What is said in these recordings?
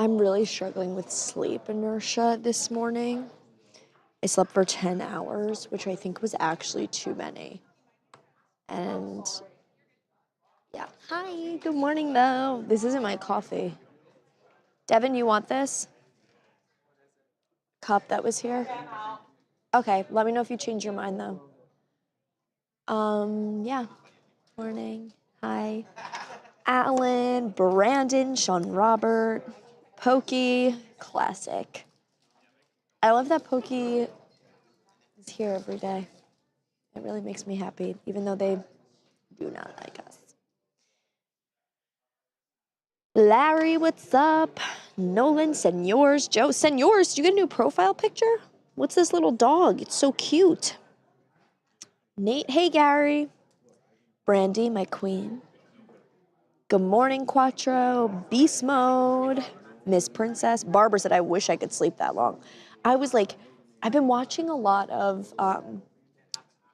I'm really struggling with sleep inertia this morning. I slept for 10 hours, which I think was actually too many. And yeah. Hi, good morning though. This isn't my coffee. Devin, you want this cup that was here? Okay, let me know if you change your mind though. Yeah. Morning. Hi. Alan, Brandon, Sean Robert, Pokey, classic. I love that Pokey is here every day. It really makes me happy, even though they do not like us. Larry, what's up? Nolan, Senors, Joe. Senors, did you get a new profile picture? What's this little dog? It's so cute. Nate, hey Gary. Brandy, my queen. Good morning, Quattro. Beast mode. Miss Princess. Barbara said, I wish I could sleep that long. I was like, I've been watching a lot of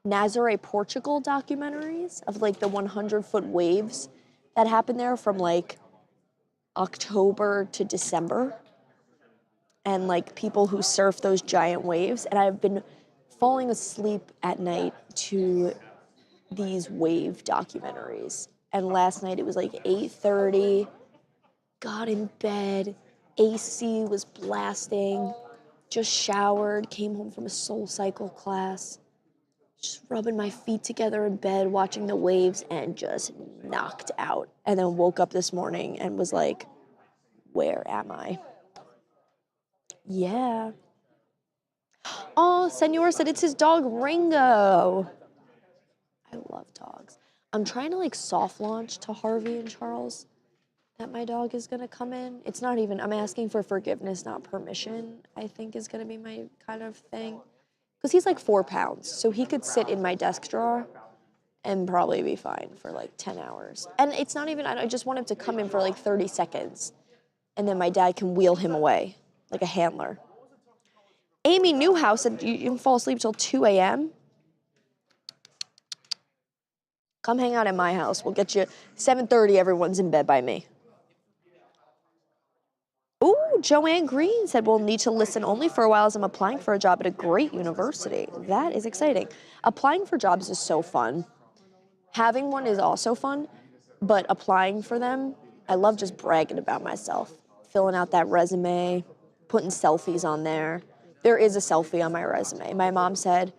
Nazare, Portugal documentaries of like the 100-foot waves that happen there from like October to December, and like people who surf those giant waves. And I've been falling asleep at night to these wave documentaries. And last night it was like 8:30, got in bed, AC was blasting, just showered, came home from a Soul Cycle class, just rubbing my feet together in bed, watching the waves, and just knocked out. And then woke up this morning and was like, where am I? Yeah. Oh, Senor said it's his dog Ringo. I love dogs. I'm trying to like soft launch to Harvey and Charles that my dog is gonna come in. It's not even, I'm asking for forgiveness, not permission, I think is gonna be my kind of thing. Because he's like 4 pounds, so he could sit in my desk drawer and probably be fine for like 10 hours. And it's not even, I just want him to come in for like 30 seconds, and then my dad can wheel him away like a handler. Amy Newhouse said you can fall asleep till 2 a.m. Come hang out at my house. We'll get you 7:30, everyone's in bed by me. Ooh, Joanne Green said we'll need to listen only for a while as I'm applying for a job at a great university. That is exciting. Applying for jobs is so fun. Having one is also fun, but applying for them, I love just bragging about myself, filling out that resume, putting selfies on there. There is a selfie on my resume. My mom said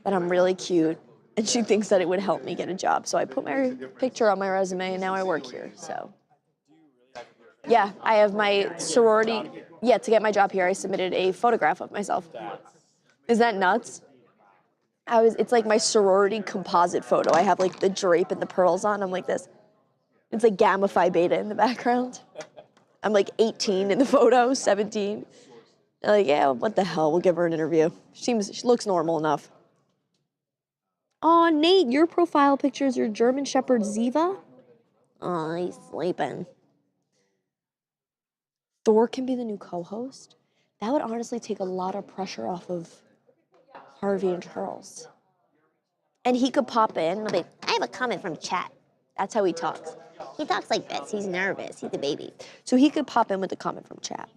that I'm really cute, and she thinks that it would help me get a job. So I put my picture on my resume, and now I work here, so. Yeah, I have my sorority. Yeah, to get my job here, I submitted a photograph of myself. Is that nuts? It's like my sorority composite photo. I have like the drape and the pearls on. I'm like this. It's like Gamma Phi Beta in the background. I'm like 18 in the photo, 17. They're like, yeah, what the hell? We'll give her an interview. She looks normal enough. Oh, Nate, your profile picture is your German Shepherd Ziva? Oh, he's sleeping. Thor can be the new co-host? That would honestly take a lot of pressure off of Harvey and Charles. And he could pop in and be, I have a comment from chat. That's how he talks. He talks like this. He's nervous. He's a baby. So he could pop in with a comment from chat.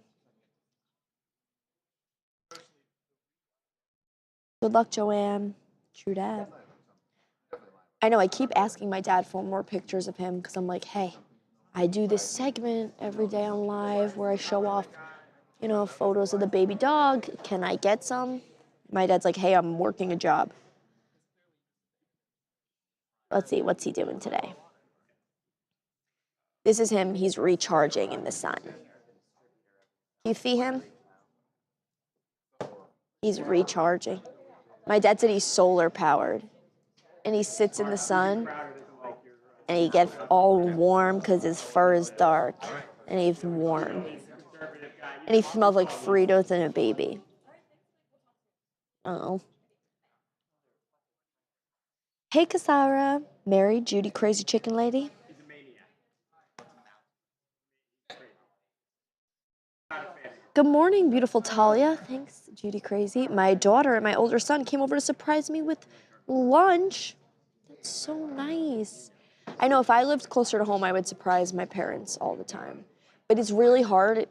Good luck, Joanne. True dad. I know, I keep asking my dad for more pictures of him because I'm like, hey, I do this segment every day on live where I show off, you know, photos of the baby dog. Can I get some? My dad's like, hey, I'm working a job. Let's see, what's he doing today? This is him, he's recharging in the sun. You see him? He's recharging. My dad said he's solar powered. And he sits in the sun and he gets all warm because his fur is dark and he's warm. And he smells like Fritos and a baby. Oh. Hey, Kasara. Mary, Judy, Crazy Chicken Lady. Good morning, beautiful Talia. Thanks, Judy Crazy. My daughter and my older son came over to surprise me with lunch. That's so nice. I know if I lived closer to home, I would surprise my parents all the time. But it's really hard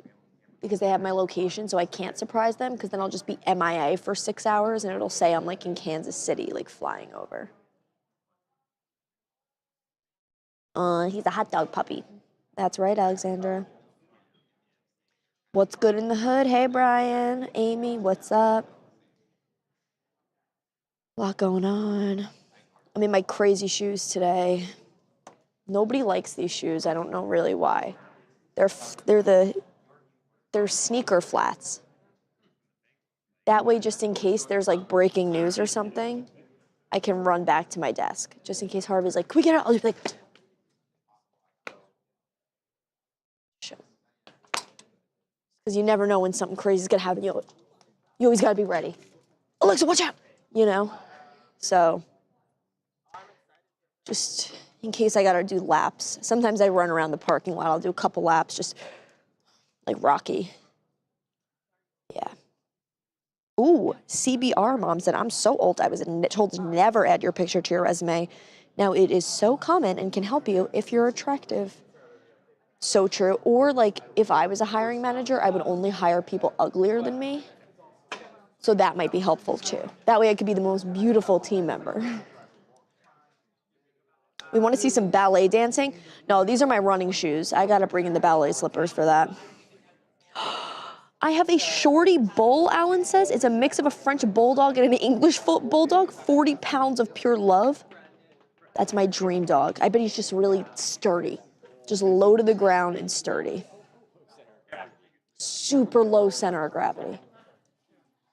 because they have my location, so I can't surprise them because then I'll just be MIA for 6 hours and it'll say I'm like in Kansas City, like flying over. He's a hot dog puppy. That's right, Alexandra. What's good in the hood? Hey, Brian. Amy, what's up? A lot going on. I'm in my crazy shoes today. Nobody likes these shoes. I don't know really why. They're sneaker flats. That way, just in case there's like breaking news or something, I can run back to my desk. Just in case Harvey's like, can we get out? I'll just be like, because you never know when something crazy is gonna happen. You always gotta be ready. Alexa, watch out! You know? So, just in case I gotta do laps. Sometimes I run around the parking lot. I'll do a couple laps, just like Rocky. Yeah. Ooh, CBR mom said, I'm so old. I was told to never add your picture to your resume. Now it is so common and can help you if you're attractive. So true. Or like if I was a hiring manager, I would only hire people uglier than me. So that might be helpful too. That way I could be the most beautiful team member. We want to see some ballet dancing? No, these are my running shoes. I gotta bring in the ballet slippers for that. I have a shorty bull, Alan says. It's a mix of a French bulldog and an English bulldog. 40 pounds of pure love. That's my dream dog. I bet he's just really sturdy. Just low to the ground and sturdy. Super low center of gravity.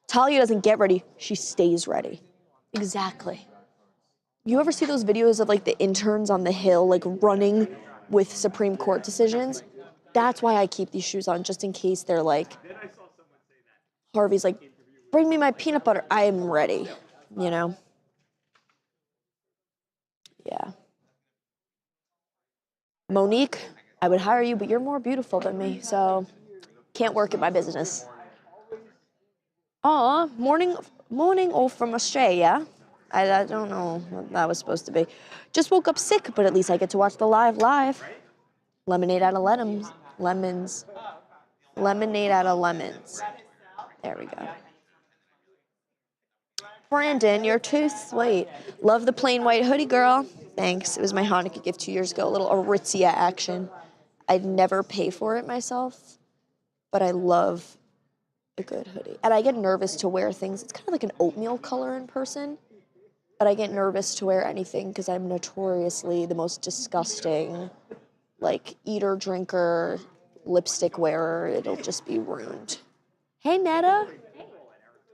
Talia doesn't get ready, she stays ready. Exactly. You ever see those videos of like the interns on the Hill, like running with Supreme Court decisions? That's why I keep these shoes on, just in case they're like, Harvey's like, bring me my peanut butter. I am ready, you know? Yeah. Monique, I would hire you, but you're more beautiful than me, so can't work at my business. Aw, morning all from Australia. I don't know what that was supposed to be. Just woke up sick, but at least I get to watch the live. Lemonade out of lemons. Lemonade out of lemons. There we go. Brandon, you're too sweet. Love the plain white hoodie, girl. Thanks. It was my Hanukkah gift 2 years ago. A little Aritzia action. I'd never pay for it myself, but I love a good hoodie. And I get nervous to wear things. It's kind of like an oatmeal color in person, but I get nervous to wear anything because I'm notoriously the most disgusting, like, eater, drinker, lipstick wearer. It'll just be ruined. Hey, Netta.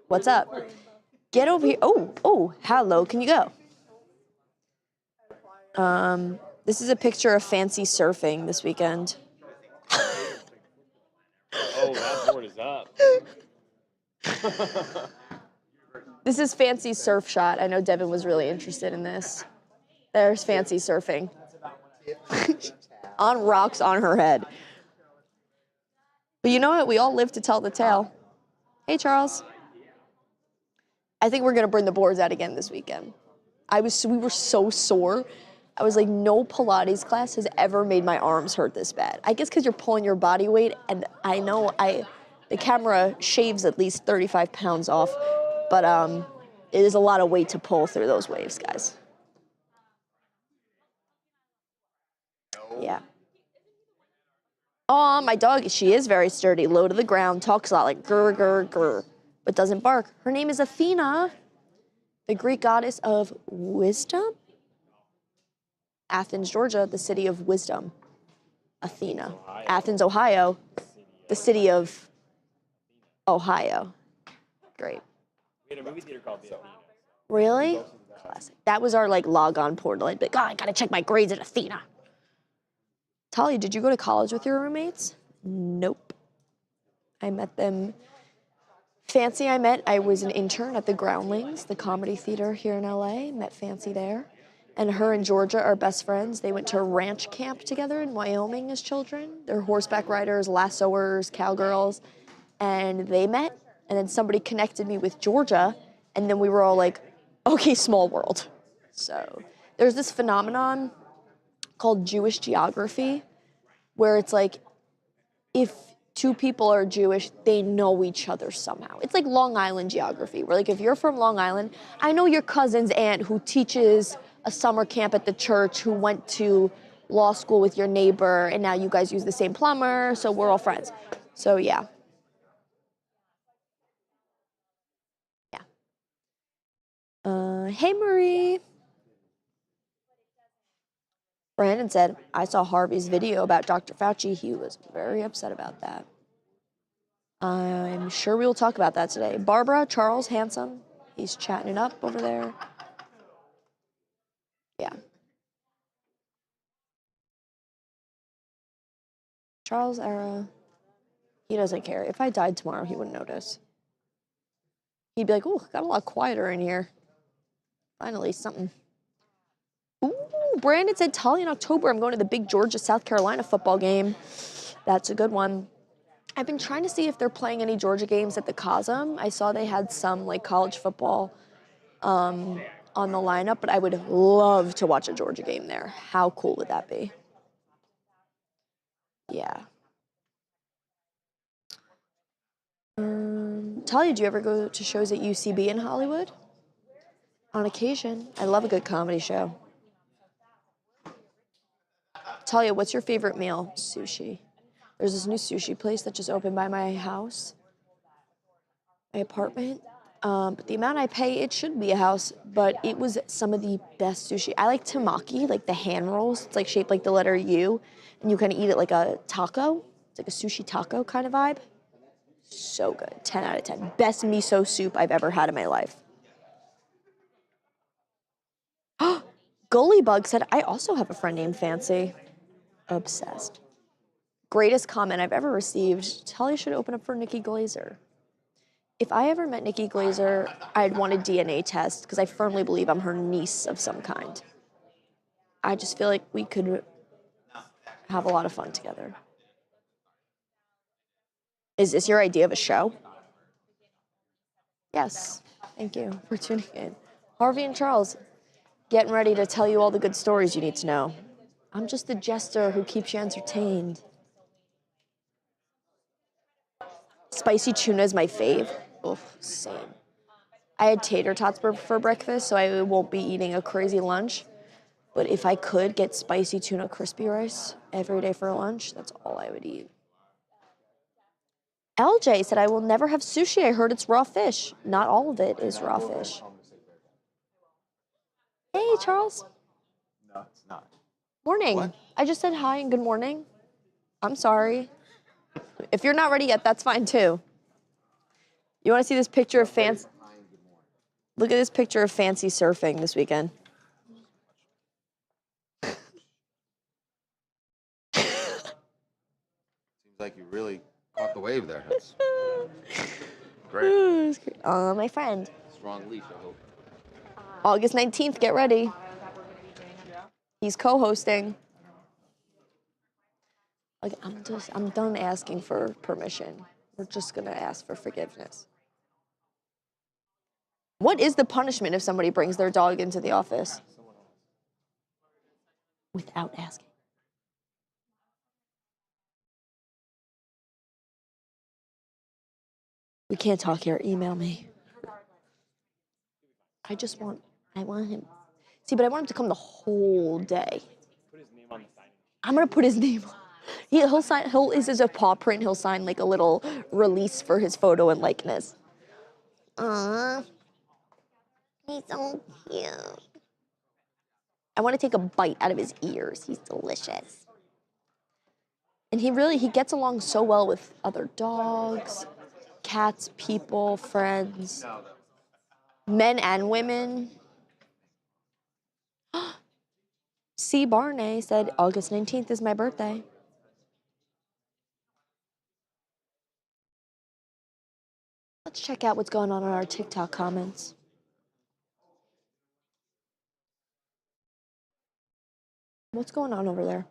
What's up? Get over here. Oh, hello. Can you go? This is a picture of fancy surfing this weekend. Oh, that board is up. This is fancy surf shot. I know Devin was really interested in this. There's fancy surfing. On rocks on her head. But you know what? We all live to tell the tale. Hey, Charles. I think we're going to bring the boards out again this weekend. We were so sore. I was like, no Pilates class has ever made my arms hurt this bad. I guess because you're pulling your body weight, and I know the camera shaves at least 35 pounds off, but it is a lot of weight to pull through those waves, guys. Yeah. Oh, my dog, she is very sturdy, low to the ground, talks a lot like grr, grr, grr, but doesn't bark. Her name is Athena, the Greek goddess of wisdom. Athens, Georgia, the city of wisdom. Athena. Athens, Ohio, the city of Ohio. Great. We had a movie theater called The Athena. Really? Classic. That was our like log-on portal. I'd be like, I gotta check my grades at Athena. Talia, did you go to college with your roommates? Nope. I met them. Fancy I was an intern at the Groundlings, the comedy theater here in LA. Met Fancy there. And her and Georgia are best friends. They went to ranch camp together in Wyoming as children. They're horseback riders, lassoers, cowgirls. And they met. And then somebody connected me with Georgia. And then we were all like, okay, small world. So there's this phenomenon called Jewish geography, where it's like, if two people are Jewish, they know each other somehow. It's like Long Island geography, where like if you're from Long Island, I know your cousin's aunt who teaches a summer camp at the church, who went to law school with your neighbor, and now you guys use the same plumber, so we're all friends. So yeah. Hey Marie. Brandon said, I saw Harvey's video about Dr. Fauci. He was very upset about that. I'm sure we will talk about that today. Barbara, Charles, handsome. He's chatting it up over there. Yeah. Charles era. He doesn't care. If I died tomorrow, he wouldn't notice. He'd be like, ooh, got a lot quieter in here. Finally, something. Ooh, Brandon said, Tully, in October, I'm going to the big Georgia-South Carolina football game. That's a good one. I've been trying to see if they're playing any Georgia games at the Cosm. I saw they had some like college football on the lineup, but I would love to watch a Georgia game there. How cool would that be? Yeah. Talia, do you ever go to shows at UCB in Hollywood? On occasion. I love a good comedy show. Talia, what's your favorite meal? Sushi. There's this new sushi place that just opened by my house, my apartment. But the amount I pay, it should be a house, but it was some of the best sushi. I like tamaki, like the hand rolls. It's like shaped like the letter U, and you kind of eat it like a taco. It's like a sushi taco kind of vibe. So good, 10 out of 10. Best miso soup I've ever had in my life. Goalie said, I also have a friend named Fancy. Obsessed. Greatest comment I've ever received. Talia should open up for Nikki Glazer. If I ever met Nikki Glazer, I'd want a DNA test because I firmly believe I'm her niece of some kind. I just feel like we could have a lot of fun together. Is this your idea of a show? Yes. Thank you for tuning in. Harvey and Charles, getting ready to tell you all the good stories you need to know. I'm just the jester who keeps you entertained. Spicy tuna is my fave. Oh, same. I had tater tots for breakfast, so I won't be eating a crazy lunch. But if I could get spicy tuna crispy rice every day for lunch, that's all I would eat. LJ said, I will never have sushi. I heard it's raw fish. Not all of it is raw fish. Hey, Charles. No, it's not. Morning. What? I just said hi and good morning. I'm sorry. If you're not ready yet, that's fine too. You want to see this picture of fancy? Look at this picture of fancy surfing this weekend. Seems like you really caught the wave there. That's great. My friend. Strong leash, I hope. August 19th, get ready. He's co-hosting. Like, I'm done asking for permission. We're just gonna ask for forgiveness. What is the punishment if somebody brings their dog into the office? Without asking. We can't talk here, email me. I want him. See, but I want him to come the whole day. Put his name on the sign. I'm gonna put his name on. He'll sign, is his a paw print, he'll sign like a little release for his photo and likeness. Aww. He's so cute. I want to take a bite out of his ears. He's delicious. And he gets along so well with other dogs, cats, people, friends, men and women. C. Barney said, August 19th is my birthday. Let's check out what's going on in our TikTok comments. What's going on over there?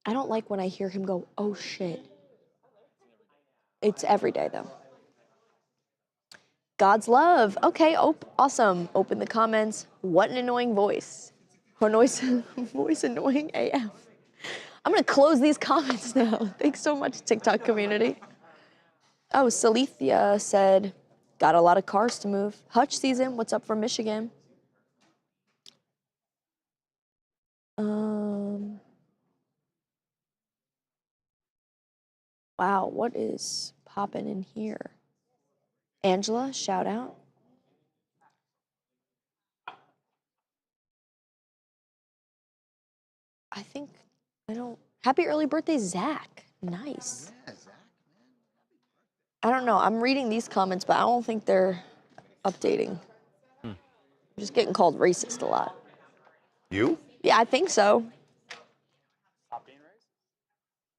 I don't like when I hear him go, oh shit. It's every day though. God's love. Okay, awesome. Open the comments. What an annoying voice. Voice annoying AF. I'm gonna close these comments now. Thanks so much, TikTok community. Oh, Salithia said, got a lot of cars to move. Hutch season, what's up from Michigan? Wow, what is popping in here? Angela, shout out. I think, happy early birthday, Zach. Nice. Yeah, Zach, man. I don't know, I'm reading these comments, but I don't think they're updating. I'm just getting called racist a lot. You? Yeah, I think so. Stop being racist.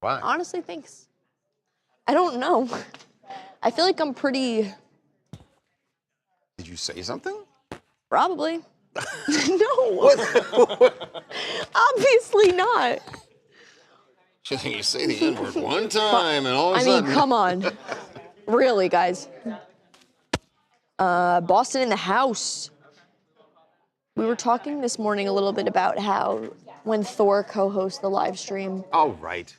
Why? Honestly, thanks. I don't know. I feel like I'm pretty, Did you say something? probably. No, obviously not. You say the N-word one time and all of a I sudden. mean, come on. Really, guys. Boston in the house. We were talking this morning a little bit about how when Thor co-hosts the live stream, Oh, right.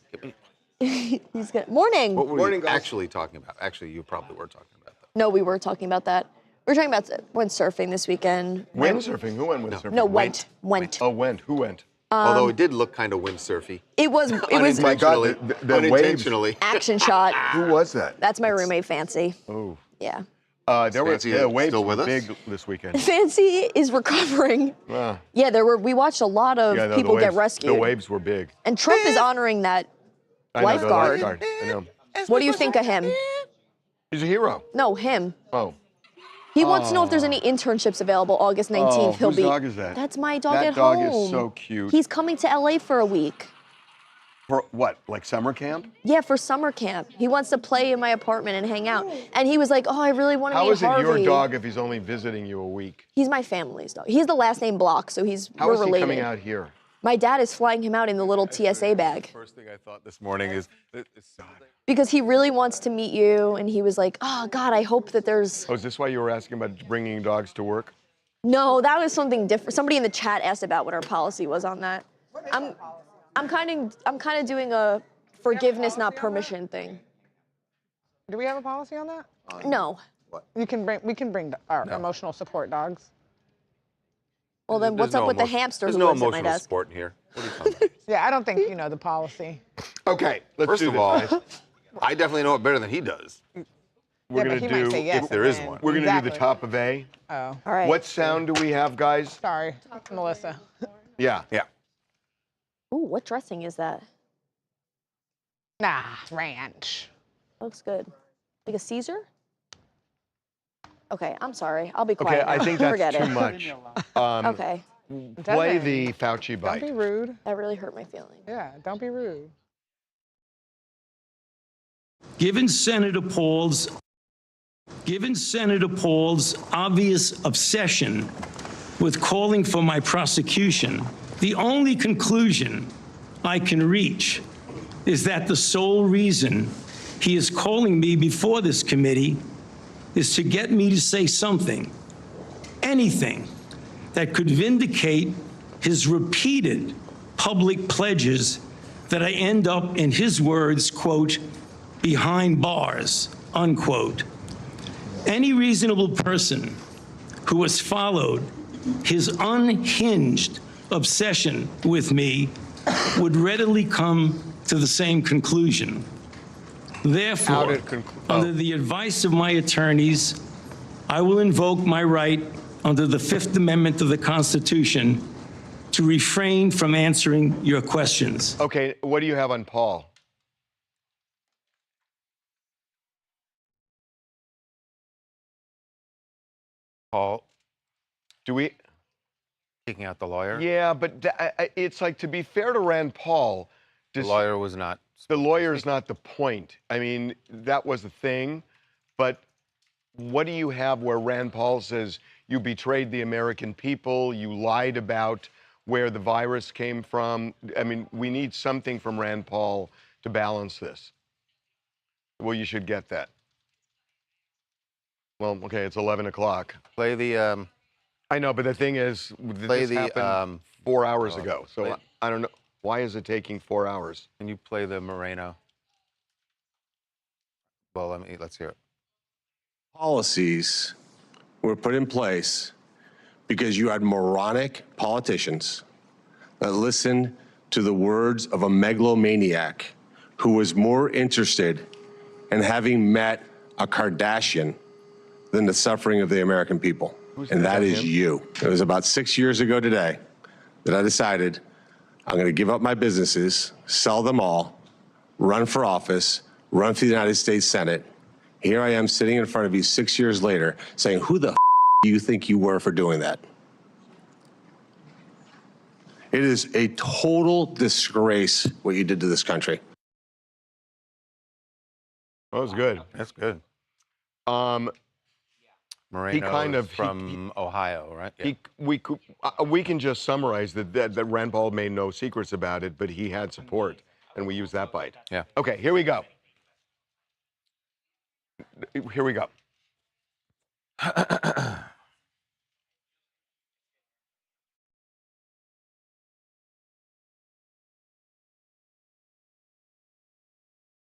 he's gonna, morning. What were Morning, you guys. actually talking about? Actually, you probably were talking about that. No, we were talking about that. We were talking about went surfing this weekend. Windsurfing? Who went windsurfing? No, went. Oh, went. Who went? Although it did look kind of windsurfy. It was My God, the waves. Unintentionally. action shot. Who was that? That's my roommate, Fancy. Oh. Yeah. There were Fancy the waves still with were us? big this weekend. Fancy is recovering. Ah, Yeah, we watched a lot of yeah, no, people the get waves, rescued. The waves were big. And Trump is honoring that I know, the lifeguard. I know. What do you think of him? He's a hero. No, him. Oh. He wants to know if there's any internships available August 19th. He'll whose be. dog is that? That's my dog That at dog home. is so cute. He's coming to LA for a week. For what? Like summer camp? Yeah, for summer camp. He wants to play in my apartment and hang out. And he was like, "Oh, I really want to How meet is it Harvey." your dog if he's only visiting you a week? He's my family's dog. He's the last name Block, so How we're is he related. coming out here? My dad is flying him out in the little TSA bag First thing I thought this morning is, God. because he really wants to meet you. And he was like, "Oh God, I hope that there's." Oh, is this why you were asking about bringing dogs to work? No, that was something different. Somebody in the chat asked about what our policy was on that. I'm kind of doing a forgiveness, not permission thing. Do we have a policy on that? No. We can bring our emotional support dogs. Well, then what's up with the hamster who There's no lives at my emotional desk? support in here. What are you talking about? Yeah, I don't think you know the policy. Okay, let's First do of this, all, guys. I definitely know it better than he does. We're Yeah, gonna but he do. might say yes. if there and is then- one. We're gonna do the Exactly. top of A. Oh, All right. What sound do we have, guys? sorry, Melissa. Yeah. Yeah. Ooh, what dressing is that? Nah, ranch. Looks good. Like a Caesar? Okay, I'm sorry. I'll be Okay, quiet. I now. think that's Forget too it. much. Okay, Play Devin, the Fauci Don't be bite. rude. that really hurt my feelings. Yeah, don't be rude. Given Senator Paul's obvious obsession with calling for my prosecution, the only conclusion I can reach is that the sole reason he is calling me before this committee is to get me to say something, anything, that could vindicate his repeated public pledges that I end up, in his words, quote, behind bars, unquote. Any reasonable person who has followed his unhinged obsession with me would readily come to the same conclusion. Therefore, under the advice of my attorneys, I will invoke my right under the Fifth Amendment of the Constitution to refrain from answering your questions. Okay, what do you have on Paul? Paul Do we? kicking out the lawyer. Yeah, but it's like, to be fair to Rand Paul, The lawyer was not. the lawyer's not the point. I mean, that was the thing, but what do you have where Rand Paul says you betrayed the American people, you lied about where the virus came from? I mean, we need something from Rand Paul to balance this. Well, you should get that. Well, okay, it's 11 o'clock. Play the. I know, but the thing is, Play this the, happened 4 hours oh, ago, so play- I don't know. Why is it taking 4 hours? Can you play the Moreno? Well, let's hear it. Policies were put in place because you had moronic politicians that listened to the words of a megalomaniac who was more interested in having met a Kardashian than the suffering of the American people. And that is you. It was about 6 years ago today that I decided I'm going to give up my businesses, sell them all, run for office, run for the United States Senate. Here I am sitting in front of you 6 years later saying, who the do you think you were for doing that? It is a total disgrace what you did to this country. That was good. That's good. He Moreno kind of from Ohio, right? Yeah. We can just summarize that Rand Paul made no secrets about it, but he had support, and we use that bite. Yeah. Okay, here we go. Here we go.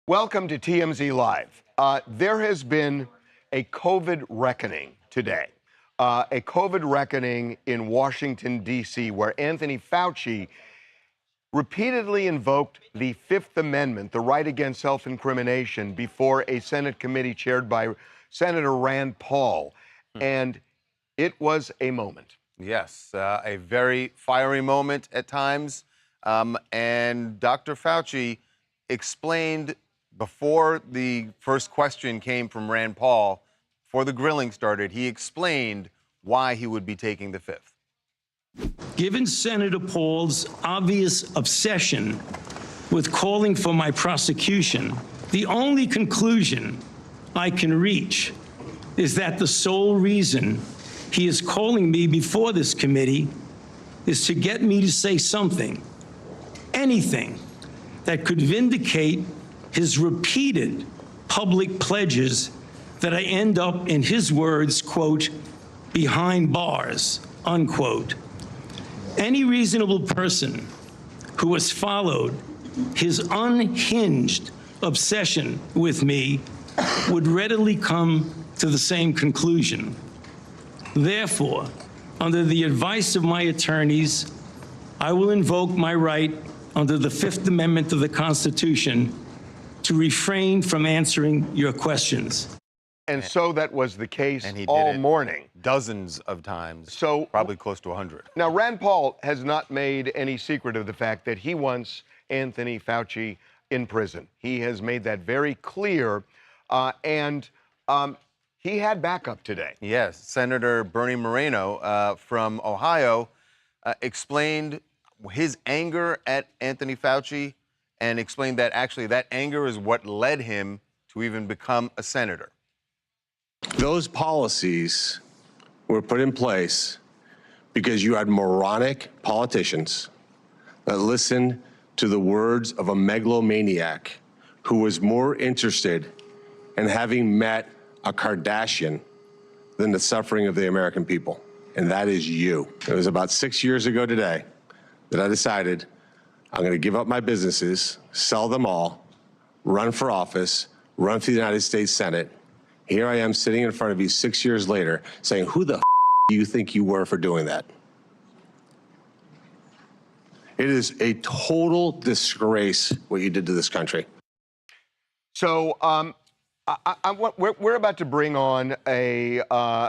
Welcome to TMZ Live. There has been a COVID reckoning today. A COVID reckoning in Washington, D.C., where Anthony Fauci repeatedly invoked the Fifth Amendment, the right against self-incrimination, before a Senate committee chaired by Senator Rand Paul. And it was a moment. Yes, a very fiery moment at times. And Dr. Fauci explained before the first question came from Rand Paul, before the grilling started, he explained why he would be taking the Fifth. Given Senator Paul's obvious obsession with calling for my prosecution, the only conclusion I can reach is that the sole reason he is calling me before this committee is to get me to say something, anything, that could vindicate his repeated public pledges that I end up, in his words, quote, behind bars, unquote. Any reasonable person who has followed his unhinged obsession with me would readily come to the same conclusion. Therefore, under the advice of my attorneys, I will invoke my right under the Fifth Amendment of the Constitution to refrain from answering your questions. And so that was the case And he did all it morning. dozens of times, So probably close to 100. Now, Rand Paul has not made any secret of the fact that he wants Anthony Fauci in prison. He has made that very clear, and he had backup today. Yes, Senator Bernie Moreno from Ohio explained his anger at Anthony Fauci and explained that actually that anger is what led him to even become a senator. Those policies were put in place because you had moronic politicians that listened to the words of a megalomaniac who was more interested in having met a Kardashian than the suffering of the American people. And that is you. It was about 6 years ago today that I decided I'm going to give up my businesses, sell them all, run for office, run for the United States Senate. Here I am sitting in front of you 6 years later saying, who the do you think you were for doing that? It is a total disgrace what you did to this country. So we're about to bring on a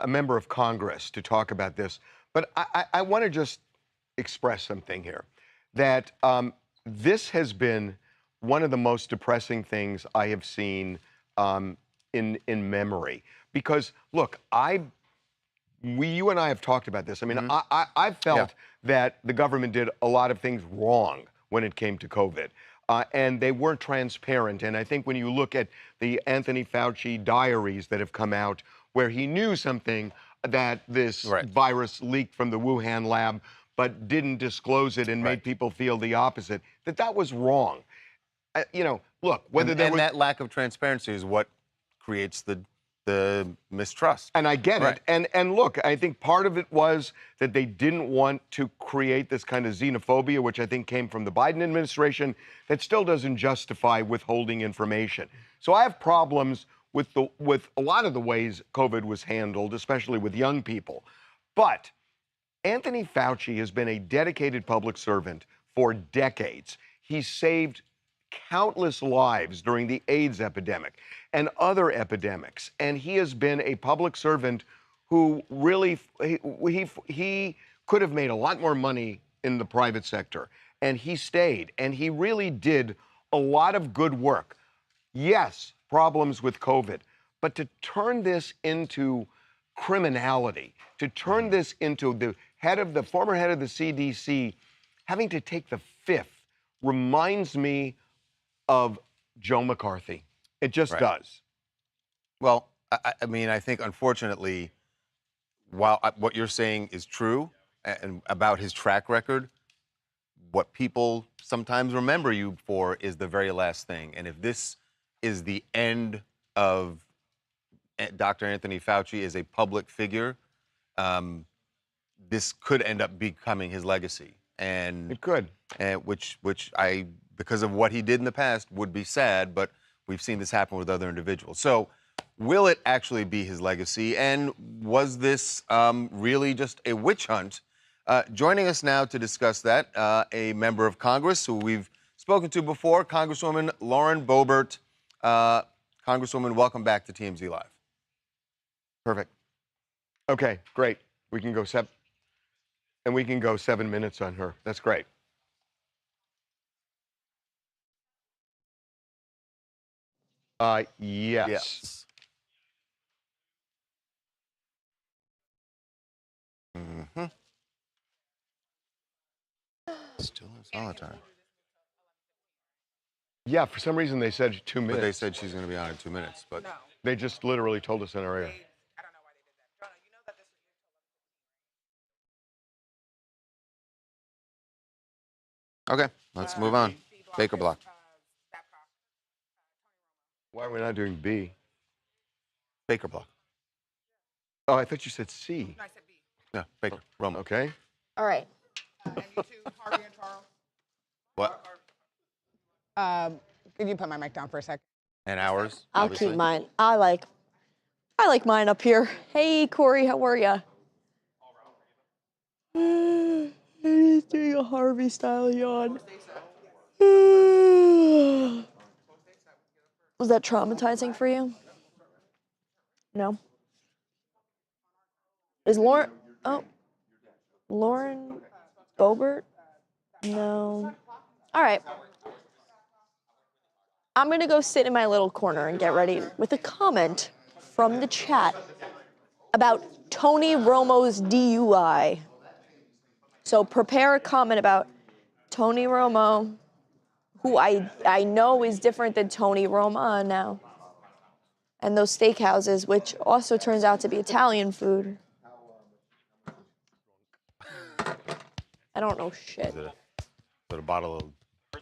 member of Congress to talk about this, but I want to just express something here, that this has been one of the most depressing things I have seen in memory. Because, look, you and I have talked about this. I mean, I felt that the government did a lot of things wrong when it came to COVID. And they weren't transparent. And I think when you look at the Anthony Fauci diaries that have come out, where he knew something, that this virus leaked from the Wuhan lab, but didn't disclose it and made people feel the opposite, that was wrong. You know, look, whether there was... And that lack of transparency is what creates the the mistrust. And I get Right. it. And look, I think part of it was that they didn't want to create this kind of xenophobia, which I think came from the Biden administration, that still doesn't justify withholding information. So I have problems with a lot of the ways COVID was handled, especially with young people. But Anthony Fauci has been a dedicated public servant for decades. He saved countless lives during the AIDS epidemic and other epidemics. And he has been a public servant who really, he could have made a lot more money in the private sector. And he stayed. And he really did a lot of good work. Yes, problems with COVID. But to turn this into criminality, to turn this into the former head of the CDC having to take the fifth reminds me of Joe McCarthy. It just does. Well, I mean, I think unfortunately, while what you're saying is true and about his track record, what people sometimes remember you for is the very last thing. And if this is the end of Dr. Anthony Fauci as a public figure, this could end up becoming his legacy. And It could. which I, because of what he did in the past, would be sad, but we've seen this happen with other individuals. So will it actually be his legacy? And was this really just a witch hunt? Joining us now to discuss that, a member of Congress who we've spoken to before, Congresswoman Lauren Boebert. Congresswoman, welcome back to TMZ Live. Perfect. Okay, great. We can go 7 minutes on her. That's great. Yes. Mm-hmm. Still in solitary. Yeah, for some reason they said 2 minutes. But they said she's going to be on in 2 minutes. But They just literally told us in our ear. okay, let's move on. Baker block. Why are we not doing B? Baker block. Oh, I thought you said C. No, I said B. Yeah, Baker. Romo. Okay. All right. And you too, Harvey and Charles. What? Could you put my mic down for a sec? And ours? I'll obviously. keep mine. I like mine up here. Hey, Corey, how are ya? He's doing a Harvey style yawn. Was that traumatizing for you? No. Is Lauren? Oh, Lauren Boebert? No. All right. I'm gonna go sit in my little corner and get ready with a comment from the chat about Tony Romo's DUI. So prepare a comment about Tony Romo, who I know is different than Tony Roma now, and those steakhouses, which also turns out to be Italian food. I don't know shit. Is it a bottle of?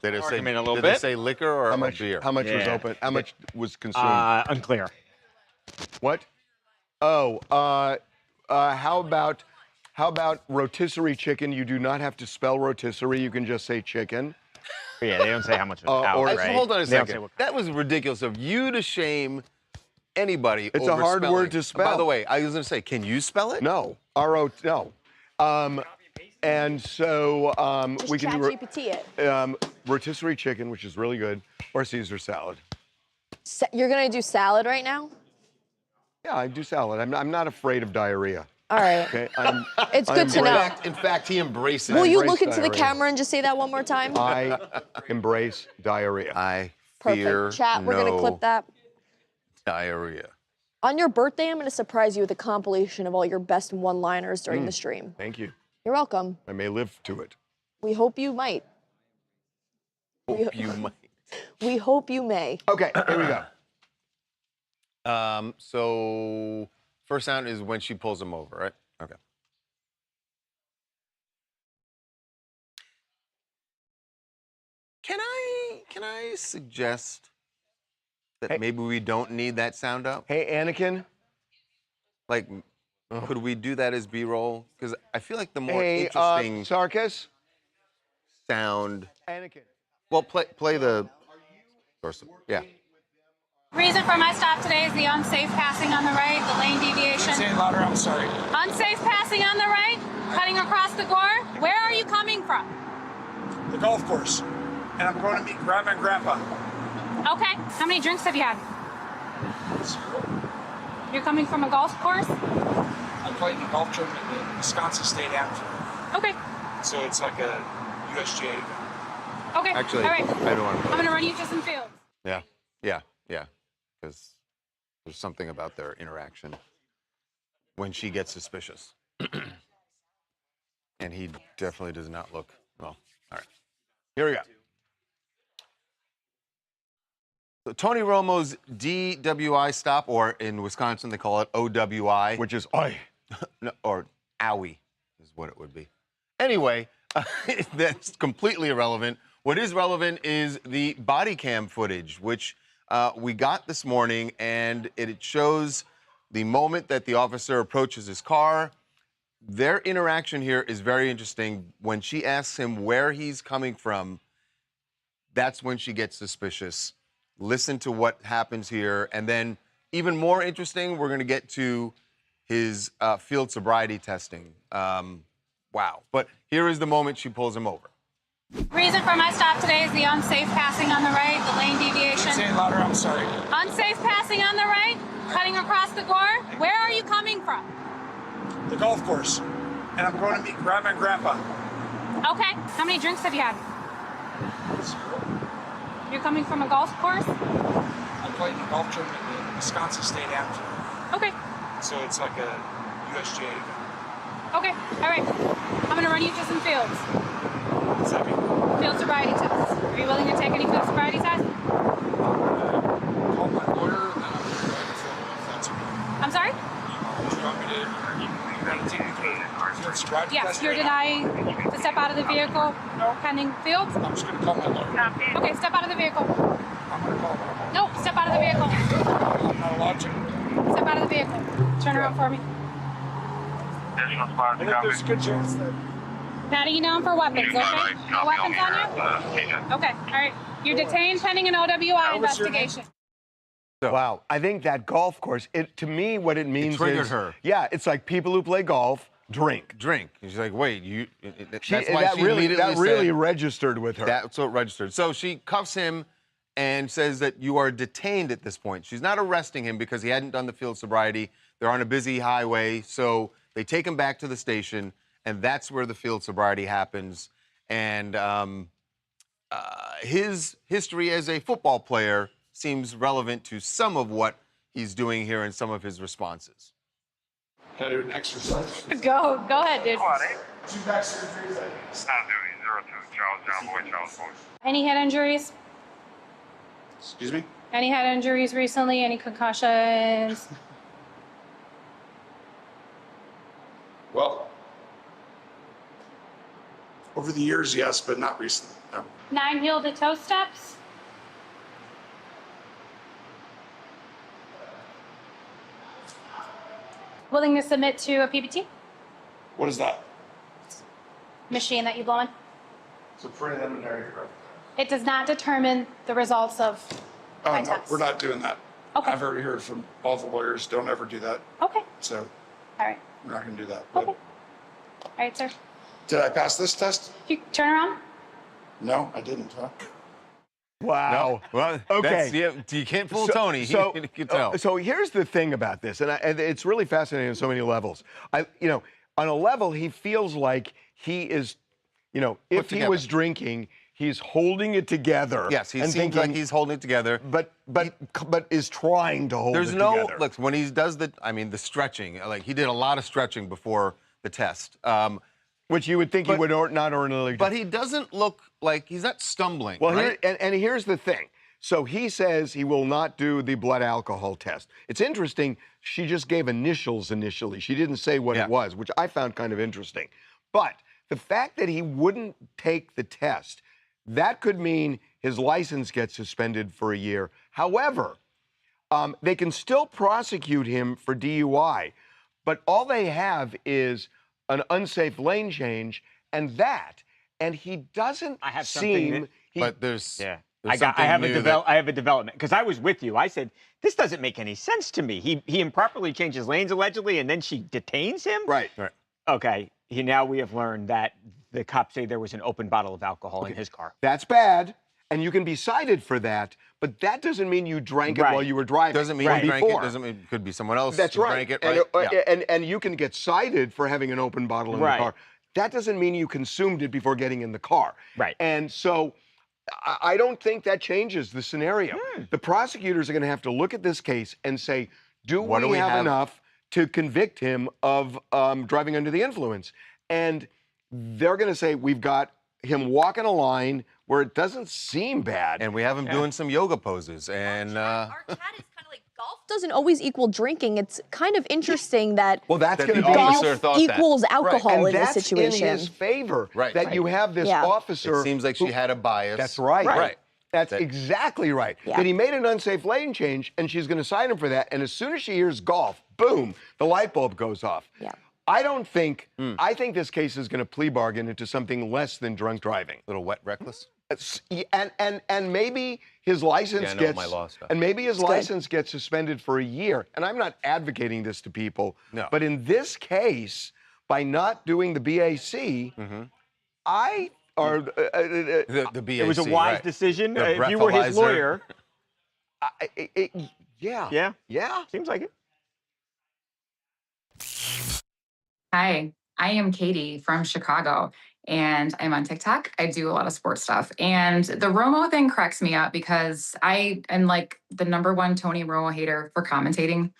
Did it say, Argument a little did bit. it say liquor or How much? beer? How much was Yeah. open? How much was consumed? Unclear. What? Oh, how about rotisserie chicken? You do not have to spell rotisserie. You can just say chicken. Yeah, they don't say how much was out, or- right? Hold on a They don't say second. what- That was ridiculous of you to shame anybody. It's a over hard spelling. word to By spell. the way, I was going to say, can you spell it? No. No. And so Just we can chat do GPT it. rotisserie chicken, which is really good, or Caesar salad. You're gonna do salad right now? Yeah, I do salad. I'm not afraid of diarrhea. All right. Okay. It's good to know. In fact, he embraces Will it. you embrace look into the diarrhea. camera and just say that one more time? I embrace diarrhea. I fear Perfect. Chat, we're gonna clip that. diarrhea. On your birthday, I'm gonna surprise you with a compilation of all your best one-liners during the stream. Thank you. You're welcome. I may live to it. We hope you might. Hope you might. We hope you may. Okay, here we go. So first sound is when she pulls him over, right? Okay. Can I suggest that maybe we don't need that sound up? Hey, Anakin, Like, could we do that as B-roll? Because I feel like the more Hey, interesting Sarkis? sound. Anakin. Well, play the. Yeah. Reason for my stop today is the unsafe passing on the right, the lane deviation. Say it louder, I'm sorry. Unsafe passing on the right, cutting across the gore. Where are you coming from? The golf course. And I'm going to meet Grandma and Grandpa. Okay. How many drinks have you had? You're coming from a golf course? I played in a golf tournament in the Wisconsin State Amateur. Okay. So it's like a USGA event. Okay. Actually, all right. I don't want to. I'm going to run you to some fields. Yeah. Because there's something about their interaction when she gets suspicious. And he definitely does not look well. All right. Here we go. So Tony Romo's DWI stop, or in Wisconsin they call it OWI. Which is oi. No, or owie is what it would be. Anyway, that's completely irrelevant. What is relevant is the body cam footage, which we got this morning, and it shows the moment that the officer approaches his car. Their interaction here is very interesting. When she asks him where he's coming from, that's when she gets suspicious. Listen to what happens here. And then, even more interesting, we're going to get to his field sobriety testing. Wow. But here is the moment she pulls him over. Reason for my stop today is the unsafe passing on the right, the lane deviation. Say it louder, I'm sorry. Unsafe passing on the right, cutting across the gore. Where are you coming from? The golf course. And I'm going to meet Grandma and Grandpa. Okay. How many drinks have you had? You're coming from a golf course? I played in a golf tournament in the Wisconsin State Amateur. Okay. So it's like a USGA event. Okay. All right. I'm going to run you to some fields. What's that mean? Field sobriety tests. Are you willing to take any field sobriety tests? Call my lawyer, and then I'm going to go ahead and fill it if that's okay. I'm sorry? Do you want me to take the field sobriety Yes, test? you're denying to step out of the vehicle pending fields? I'm just going to call my lawyer. Okay, step out of the vehicle. I'm going to call my lawyer. No, step out of the vehicle. I'm not allowed to. Step out of the vehicle. Turn around for me. I think there's a good chance that... Patting you down for weapons, okay? No weapons on you? Okay, all right. You're detained pending an OWI investigation. Wow, I think that golf course, to me, what it means triggered is... her. Yeah, it's like people who play golf drink. And she's like, wait, you... That's She, why that she really, immediately that really said, registered with her. that's what registered. So she cuffs him and says that you are detained at this point. She's not arresting him because he hadn't done the field sobriety. They're on a busy highway, so they take him back to the station, and that's where the field sobriety happens. And his history as a football player seems relevant to some of what he's doing here and some of his responses. Can I do an exercise? Go ahead, dude. 2 back surgeries. Any head injuries? Excuse me? Any head injuries recently? Any concussions? Well, over the years, yes, but not recently. No. 9 heel to toe steps? Willing to submit to a PBT? What is that? Machine that you blow in? It's a preliminary. It does not determine the results of Oh, my no, test. we're not doing that. Okay. I've already heard from all the lawyers, don't ever do that. Okay, So all right. we're not going to do that. Okay. But All right, sir. did I pass this test? You turn around. No, I didn't, huh? Wow. Well, Okay. you can't fool Tony. You can tell. So here's the thing about this, and it's really fascinating on so many levels. On a level, he feels like he is, if he was drinking, he's holding it together. Yes, he and seems like he's holding it together. but is trying to hold it There's no together. look when he does the stretching. Like he did a lot of stretching before the test. Which you would think he would not ordinarily do. But he doesn't look like he's not stumbling. Well, right? and here's the thing. So he says he will not do the blood alcohol test. It's interesting. She just gave initials initially. She didn't say what it was, which I found kind of interesting. But the fact that he wouldn't take the test, that could mean his license gets suspended for a year. However, they can still prosecute him for DUI. But all they have is an unsafe lane change and he doesn't I have seem. But there's I have a development because I was with you. I said this doesn't make any sense to me. He improperly changes lanes allegedly, and then she detains him. Right. Okay. Now we have learned that the cops say there was an open bottle of alcohol in his car. That's bad, and you can be cited for that. But that doesn't mean you drank it while you were driving. Doesn't mean you drank it. Doesn't mean it could be someone else. That's who right. Drank it, right? And you can get cited for having an open bottle in the car. That doesn't mean you consumed it before getting in the car. Right. And so I don't think that changes the scenario. The prosecutors are going to have to look at this case and say, do we have enough to convict him of driving under the influence? And they're going to say, we've got him walking a line where it doesn't seem bad. And we have him doing some yoga poses. And our chat is kind of like golf doesn't always equal drinking. It's kind of interesting that that's going to the be officer thought equals alcohol in that's this situation. In his favor that you have this officer. It seems like she had a bias. That's right. That's exactly right. Yeah. That he made an unsafe lane change, and she's going to cite him for that. And as soon as she hears golf, boom, the light bulb goes off. Yeah. I don't think. I think this case is going to plea bargain into something less than drunk driving. A little wet reckless. And maybe his license gets suspended for a year. And I'm not advocating this to people. No. But in this case, by not doing the BAC, the BAC. It was a wise decision. If you were his lawyer. Yeah. Seems like it. Hi, I am Katie from Chicago, and I'm on TikTok. I do a lot of sports stuff. And the Romo thing cracks me up because I am like the #1 Tony Romo hater for commentating.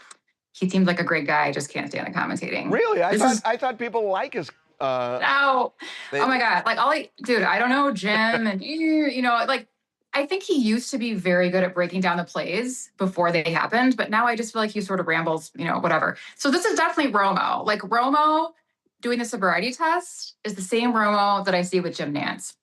He seems like a great guy. I just can't stand the commentating. Really? I thought people like his... No. Oh my God. Like, I don't know Jim and, like, I think he used to be very good at breaking down the plays before they happened, but now I just feel like he sort of rambles, whatever. So this is definitely Romo. Like, Romo doing the sobriety test is the same Romo that I see with Jim Nantz.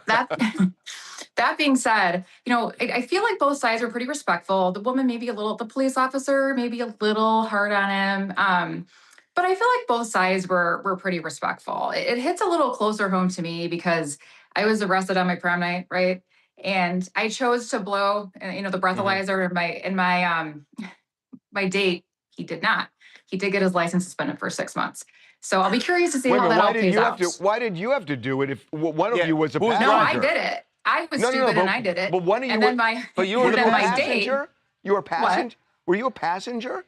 That being said, I feel like both sides were pretty respectful. The woman the police officer maybe a little hard on him. But I feel like both sides were pretty respectful. It hits a little closer home to me because I was arrested on my prom night, right? And I chose to blow, the breathalyzer in my date. He did not. He did get his license suspended for 6 months. So I'll be curious to see how that all plays out. Why did you have to do it if one of you was a passenger? No, I did it. I was stupid and I did it. But one of you you were the passenger? You were a passenger? Were you a passenger?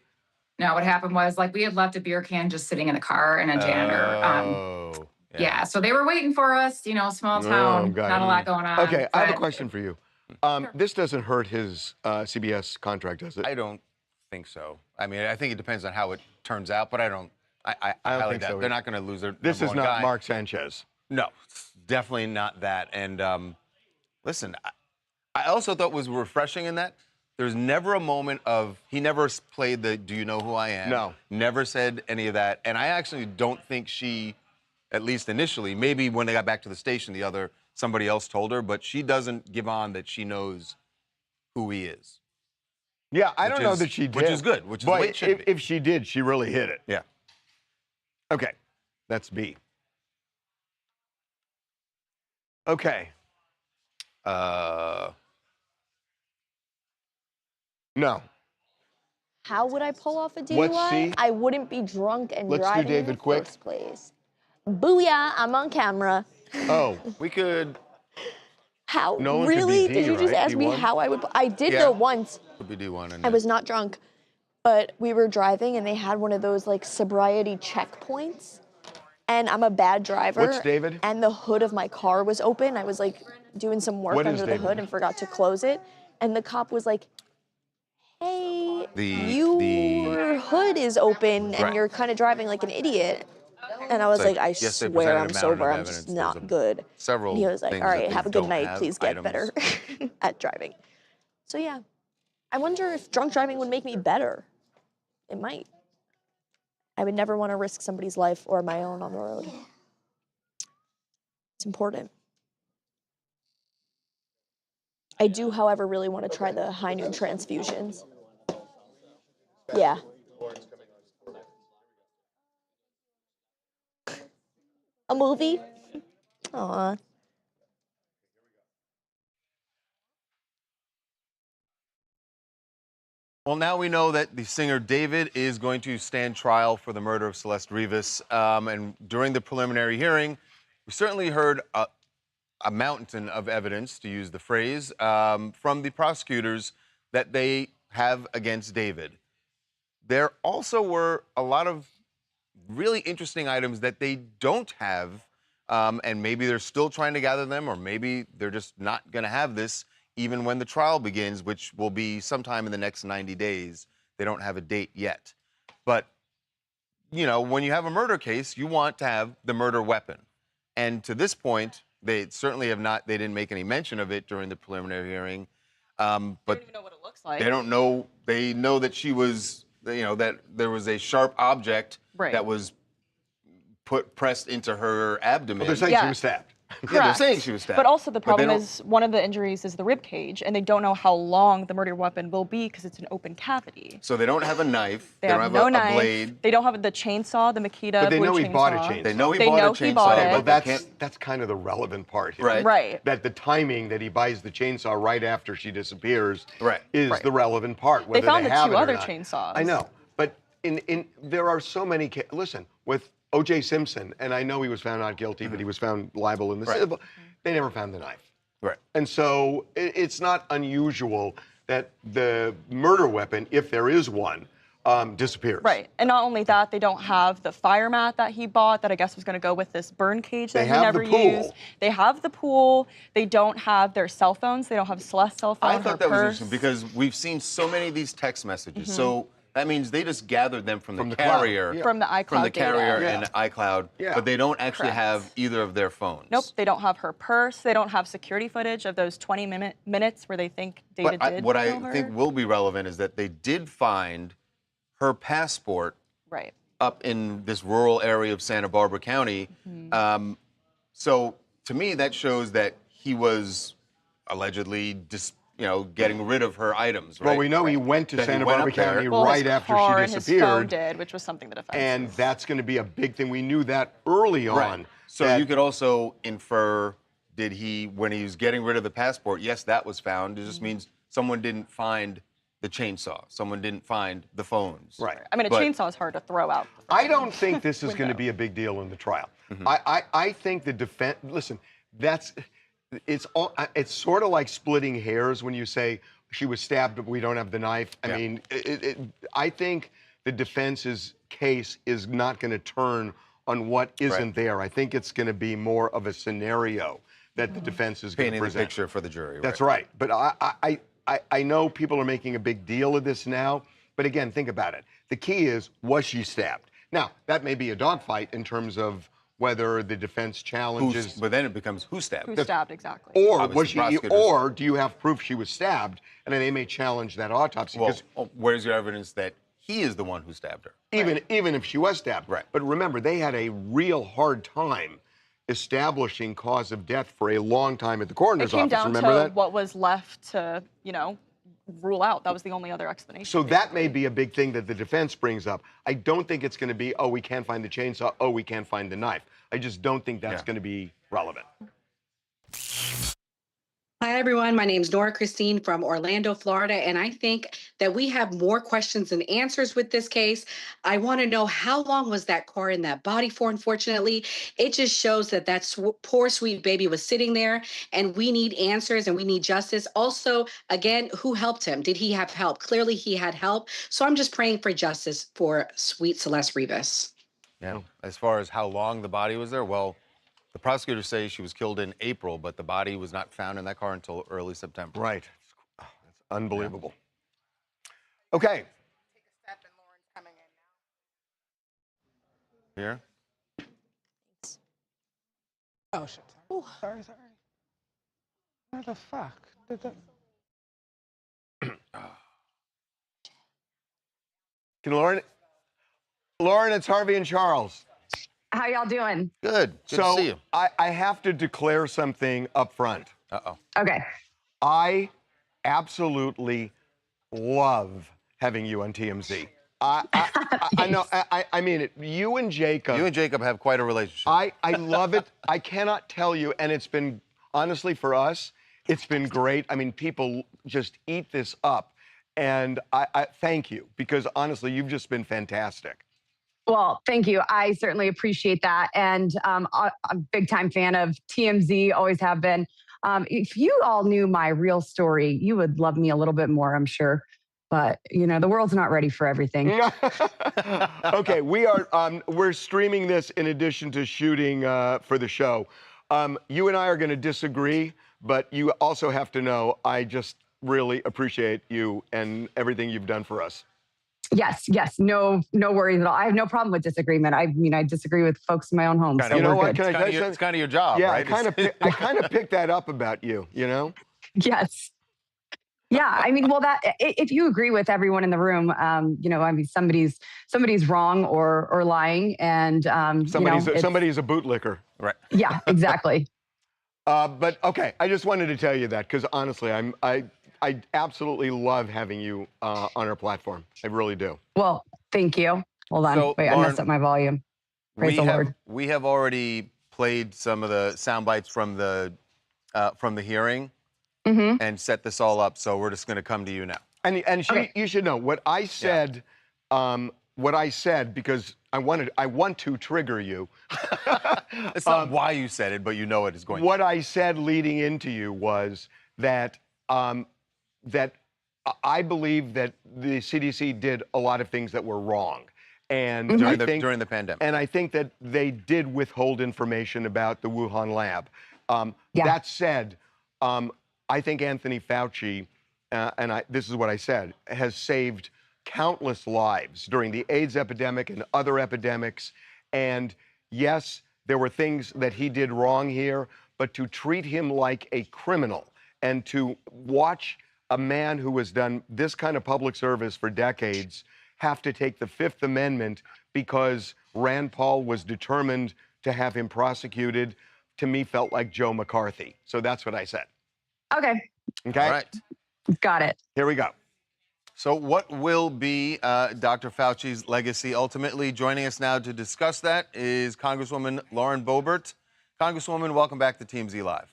No, what happened was we had left a beer can just sitting in the car and a janitor. Yeah, so they were waiting for us, small town, not a lot going on. Okay, I have a question for you. This doesn't hurt his CBS contract, does it? I don't think so. I mean, I think it depends on how it turns out, but I don't think that. So. They're not going to lose their This is not guy. Mark Sanchez. No, it's definitely not that. And listen, I also thought was refreshing in that there's never a moment of, he never played the, do you know who I am? No. Never said any of that. And I actually don't think she, at least initially, maybe when they got back to the station, somebody else told her, but she doesn't give on that she knows who he is. Yeah, I don't know that she did. Which is good, which is the way it should be. If she did, she really hit it. Yeah. Okay, that's B. Okay. No. How would I pull off a DUI? Let's see. I wouldn't be drunk and Let's do driving David in the quick. first place. Booyah, I'm on camera. Oh. We could... How? No one could be Really? D, Did you just right? ask me D1? how I would... I did know once. Could be D1. I was not drunk, but we were driving and they had one of those like sobriety checkpoints. And I'm a bad driver. What's David? And the hood of my car was open. I was like doing some work What is under the David? hood and forgot to close it. And the cop was like, hey, your hood is open and you're kind of driving like an idiot. And I was like, I swear I'm sober. I'm just not good. And he was like, all right, have a good night. Please get better at driving. So yeah, I wonder if drunk driving would make me better. It might. I would never want to risk somebody's life or my own on the road. It's important. I do, however, really want to try the high noon transfusions. Yeah. A movie? Aw. Well, now we know that the singer David is going to stand trial for the murder of Celeste Rivas. And during the preliminary hearing, we certainly heard a mountain of evidence, to use the phrase, from the prosecutors that they have against David. There also were a lot of really interesting items that they don't have, and maybe they're still trying to gather them, or maybe they're just not going to have this even when the trial begins, which will be sometime in the next 90 days. They don't have a date yet. But, you know, when you have a murder case, you want to have the murder weapon. And to this point, they certainly have not, they didn't make any mention of it during the preliminary hearing. But they don't even know what it looks like. they don't know, they know that she was, you know, that there was a sharp object that was pressed into her abdomen. Well, they're saying she was stabbed. Yeah, they're saying she was stabbed. But also the problem is one of the injuries is the rib cage, and they don't know how long the murder weapon will be because it's an open cavity. So they don't have a knife. They don't have have no a knife. blade. They don't have the chainsaw, the Makita But they blue know he chainsaw. bought a chainsaw. They know he They bought know a he chainsaw. bought it. But that's kind of the relevant part here. Right. Right. That the timing that he buys the chainsaw right after she disappears Right. is the relevant part. Whether They found the have two it or other not. chainsaws. I know, but there are so many. Listen, with O.J. Simpson, and I know he was found not guilty, but he was found liable in the civil. They never found the knife. Right. And so it's not unusual that the murder weapon, if there is one, disappears. Right. And not only that, they don't have the fire mat that he bought that I guess was going to go with this burn cage that They he have never the pool. used. They have the pool. They don't have their cell phones. They don't have Celeste's cell phone. I thought that was purse. interesting because we've seen so many of these text messages. So that means they just gathered them from the cloud. carrier. Yeah. From the iCloud From the carrier data. and iCloud. Yeah. But they don't actually Correct. have either of their phones. Nope, they don't have her purse. They don't have security footage of those 20 minutes where they think David But did what kill I her. think will be relevant is that they did find her passport Right. up in this rural area of Santa Barbara County. So to me, that shows that he was allegedly getting rid of her items. Right? Well, we know he went to That he Santa went Barbara up there. County Well, right his after car she and his phone disappeared. did, which was something the defense. And that's going to be a big thing. We knew that early on. Right. So that- you could also infer, when he was getting rid of the passport, yes, that was found. It just means someone didn't find the chainsaw. Someone didn't find the phones. Right. I mean, a But- chainsaw is hard to throw out. I don't think this is going to be a big deal in the trial. I think the defense. Listen, it's sort of like splitting hairs when you say she was stabbed, but we don't have the knife. I mean, I think the defense's case is not going to turn on what isn't there. I think it's going to be more of a scenario that the defense is going to Painting the present. picture for the jury. That's right. But I know people are making a big deal of this now. But again, think about it. The key is, was she stabbed? Now, that may be a dogfight in terms of whether the defense challenges. But then it becomes who stabbed? Who stabbed exactly? Or Obviously, was she? prosecutors- Or do you have proof she was stabbed? And then they may challenge that autopsy. Well, 'Cause where's your evidence that he is the one who stabbed her? even if she was stabbed. Right. But remember, they had a real hard time establishing cause of death for a long time at the It coroner's came office. down Remember to that? what was left to, rule out. That was the only other explanation. So that may be a big thing that the defense brings up. I don't think it's going to be, oh, we can't find the chainsaw, oh, we can't find the knife. I just don't think that's going to be relevant. Hi, everyone. My name is Nora Christine from Orlando, Florida, and I think that we have more questions than answers with this case. I want to know, how long was that car in that body for? Unfortunately, it just shows that poor, sweet baby was sitting there, and we need answers and we need justice. Also, again, who helped him? Did he have help? Clearly, he had help. So I'm just praying for justice for sweet Celeste Rivas. Yeah. As far as how long the body was there, well, the prosecutors say she was killed in April, but the body was not found in that car until early September. Right. That's unbelievable. Okay. Take a step and Lauren's coming in now. Here? Oh, shit. Sorry. What the fuck? Can Lauren, it's Harvey and Charles. How y'all doing? Good. Good to see you. I have to declare something up front. Uh-oh. Okay. I absolutely love having you on TMZ. I know. I mean it. You and Jacob have quite a relationship. I love it. I cannot tell you, and it's been, honestly, for us, it's been great. I mean, people just eat this up. And I thank you, because honestly, you've just been fantastic. Well, thank you. I certainly appreciate that. And I'm a big time fan of TMZ, always have been. If you all knew my real story, you would love me a little bit more, I'm sure. But, you know, the world's not ready for everything. Okay, we're streaming this in addition to shooting for the show. You and I are going to disagree, but you also have to know I just really appreciate you and everything you've done for us. Yes, no worries at all. I have no problem with disagreement. I mean, I disagree with folks in my own home. So you know what? good. Can I tell you something? It's kind of your job, yeah, right? I kind of picked that up about you, you know? Yes. Yeah, I mean, well, that if you agree with everyone in the room, you know, I mean, somebody's wrong or lying, and somebody's a bootlicker, right? Yeah, exactly. But okay, I just wanted to tell you that, because honestly, I absolutely love having you on our platform. I really do. Well, thank you. Hold on. So, Wait, Lauren, I messed up my volume. Praise the Lord. We have already played some of the sound bites from the hearing and set this all up. So we're just going to come to you now. And you should know what I said. Because I want to trigger you. It's not why you said it, but you know it is going. What I said leading into you was that that I believe that the CDC did a lot of things that were wrong, and during the pandemic. And I think that they did withhold information about the Wuhan lab. That said, I think Anthony Fauci, this is what I said, has saved countless lives during the AIDS epidemic and other epidemics. And yes, there were things that he did wrong here, but to treat him like a criminal and to watch a man who has done this kind of public service for decades have to take the Fifth Amendment because Rand Paul was determined to have him prosecuted, to me felt like Joe McCarthy. So that's what I said. Okay. Okay. All right. Got it. Here we go. So what will be Dr. Fauci's legacy ultimately? Joining us now to discuss that is Congresswoman Lauren Boebert. Congresswoman, welcome back to TMZ Live.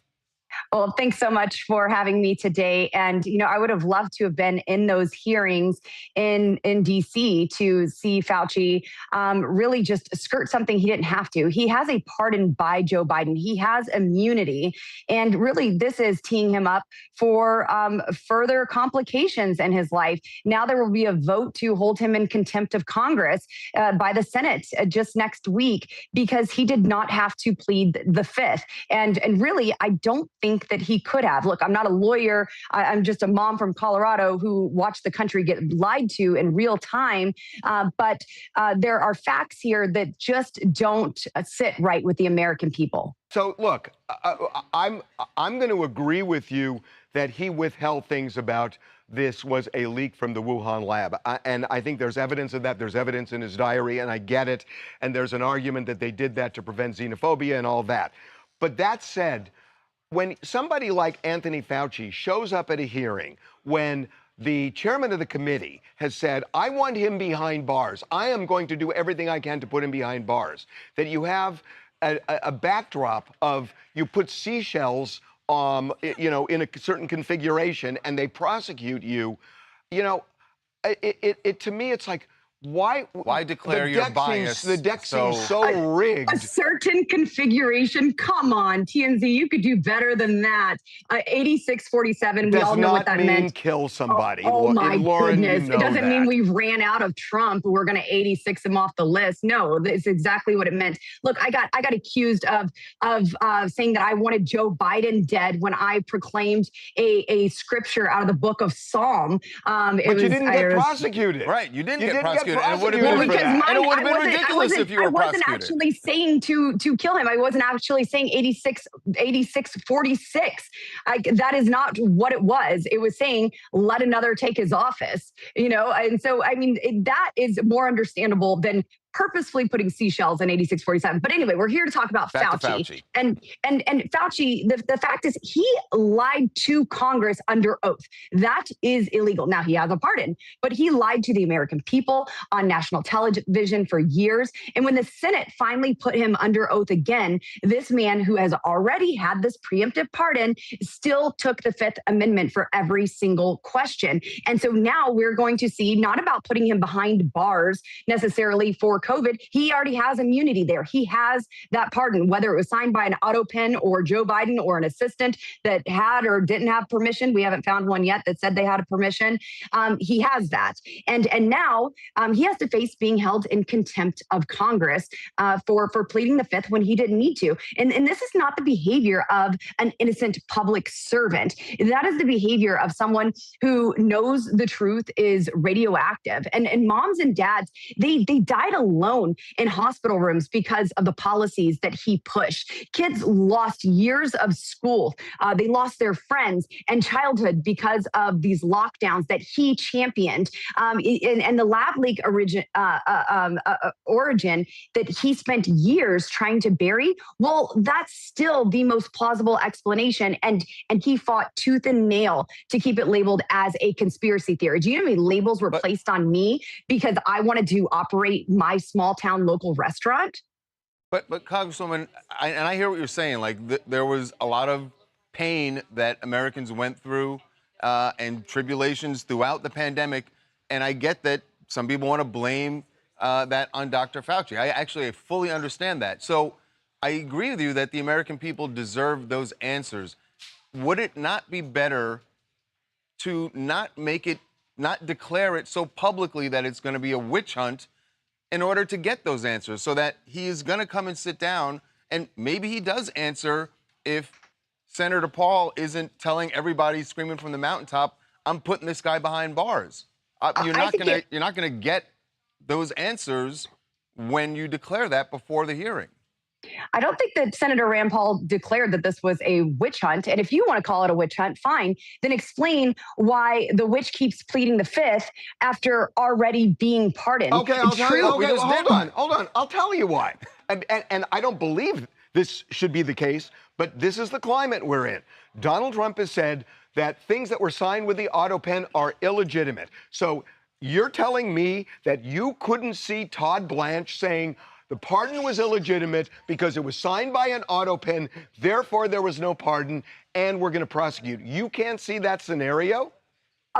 Well, thanks so much for having me today. And, you know, I would have loved to have been in those hearings in DC to see Fauci really just skirt something he didn't have to. He has a pardon by Joe Biden. He has immunity. And really, this is teeing him up for further complications in his life. Now there will be a vote to hold him in contempt of Congress by the Senate just next week, because he did not have to plead the Fifth. And really, I don't think that he could have. Look, I'm not a lawyer. I'm just a mom from Colorado who watched the country get lied to in real time. But there are facts here that just don't sit right with the American people. So look, I'm going to agree with you that he withheld things about this was a leak from the Wuhan lab. And I think there's evidence of that. There's evidence in his diary, and I get it. And there's an argument that they did that to prevent xenophobia and all that. But that said, when somebody like Anthony Fauci shows up at a hearing, when the chairman of the committee has said, I want him behind bars, I am going to do everything I can to put him behind bars, that you have a backdrop of, you put seashells, you know, in a certain configuration, and they prosecute you, you know, to me, it's like, why declare your bias? The deck seems so rigged. A certain configuration. Come on, TMZ, you could do better than that. 8647. We all know what that meant. Does not mean kill somebody. Oh my Lauren, goodness! You know it doesn't that. mean we ran out of Trump. We're going to 86 him off the list. No, it's exactly what it meant. Look, I got accused of saying that I wanted Joe Biden dead when I proclaimed a scripture out of the book of Psalm. But you didn't get prosecuted. Right, you didn't get prosecuted. And it would have been ridiculous if you were prosecuted. I wasn't actually saying to kill him. I wasn't actually saying 8646. That is not what it was. It was saying let another take his office, you know? And so, I mean, that is more understandable than purposefully putting seashells in 8647. But anyway, we're here to talk about Back to Fauci. And Fauci, the fact is he lied to Congress under oath. That is illegal. Now he has a pardon, but he lied to the American people on national television for years. And when the Senate finally put him under oath again, this man who has already had this preemptive pardon still took the Fifth Amendment for every single question. And so now we're going to see not about putting him behind bars necessarily for COVID. He already has immunity there. He has that pardon, whether it was signed by an auto pen or Joe Biden or an assistant that had or didn't have permission. We haven't found one yet that said they had a permission. He has that. And now he has to face being held in contempt of Congress for pleading the Fifth when he didn't need to. And this is not the behavior of an innocent public servant. That is the behavior of someone who knows the truth is radioactive. And moms and dads, they died alone in hospital rooms because of the policies that he pushed. Kids lost years of school. They lost their friends and childhood because of these lockdowns that he championed. And the lab leak origin that he spent years trying to bury, well, that's still the most plausible explanation. And he fought tooth and nail to keep it labeled as a conspiracy theory. Do you know how many labels were placed on me because I wanted to operate my small town local restaurant? But Congresswoman, I hear what you're saying. Like there was a lot of pain that Americans went through and tribulations throughout the pandemic. And I get that some people want to blame that on Dr. Fauci. I fully understand that. So I agree with you that the American people deserve those answers. Would it not be better to not declare it so publicly that it's going to be a witch hunt in order to get those answers, so that he is going to come and sit down and maybe he does answer if Senator Paul isn't telling everybody screaming from the mountaintop, I'm putting this guy behind bars. You're not going to get those answers when you declare that before the hearing. I don't think that Senator Rand Paul declared that this was a witch hunt. And if you want to call it a witch hunt, fine. Then explain why the witch keeps pleading the Fifth after already being pardoned. Okay, I'll tell you. Okay, hold on. I'll tell you why. And I don't believe this should be the case, but this is the climate we're in. Donald Trump has said that things that were signed with the auto pen are illegitimate. So you're telling me that you couldn't see Todd Blanche saying, the pardon was illegitimate because it was signed by an auto pen, therefore there was no pardon, and we're going to prosecute. You can't see that scenario?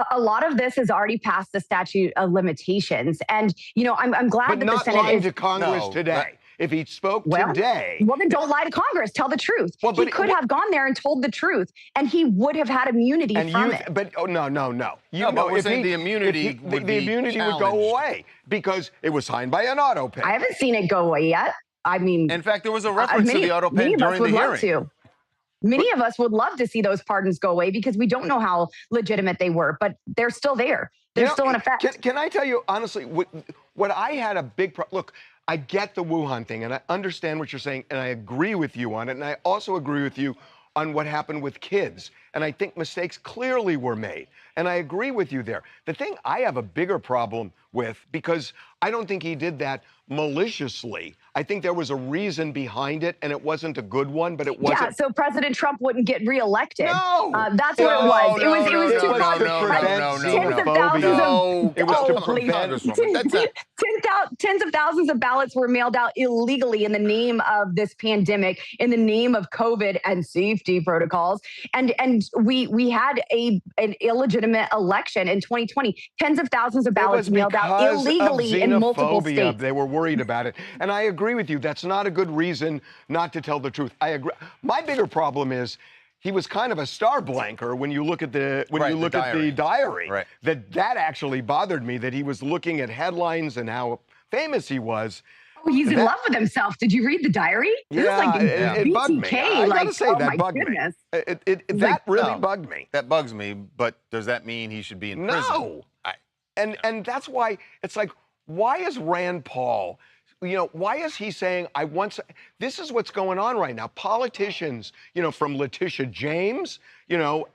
A lot of this has already passed the statute of limitations. And, you know, I'm glad that the Senate lying to Congress today. If he spoke today... Well, then don't lie to Congress. Tell the truth. Well, he could have gone there and told the truth, and he would have had immunity from it. But no. But we're saying the immunity would go away because it was signed by an auto pen. I haven't seen it go away yet. I mean... In fact, there was a reference to the auto pen during the hearing. Many of us would love to see those pardons go away because we don't know how legitimate they were, but they're still there. They're still in effect. Can I tell you, honestly, what I had a big problem... Look, I get the Wuhan thing, and I understand what you're saying, and I agree with you on it, and I also agree with you on what happened with kids. And I think mistakes clearly were made, and I agree with you there. The thing I have a bigger problem with, because I don't think he did that maliciously. I think there was a reason behind it, and it wasn't a good one, but it wasn't. Yeah, so President Trump wouldn't get reelected. No! That's what it was. It was to prevent tens of thousands of ballots were mailed out illegally in the name of this pandemic, in the name of COVID and safety protocols. And we had an illegitimate election in 2020. Tens of thousands of ballots mailed out illegally in multiple states. They were worried about it. And I agree with you. That's not a good reason not to tell the truth. I agree. My bigger problem is he was kind of a star blanker when you look at the diary. Right. That actually bothered me, that he was looking at headlines and how famous he was. Oh, he's in love with himself. Did you read the diary? It bugged me. I gotta say, that bugged me. That really bugged me. That bugs me, but does that mean he should be in prison? No. And that's why it's like, why is Rand Paul, why is he saying, this is what's going on right now. Politicians, from Letitia James, to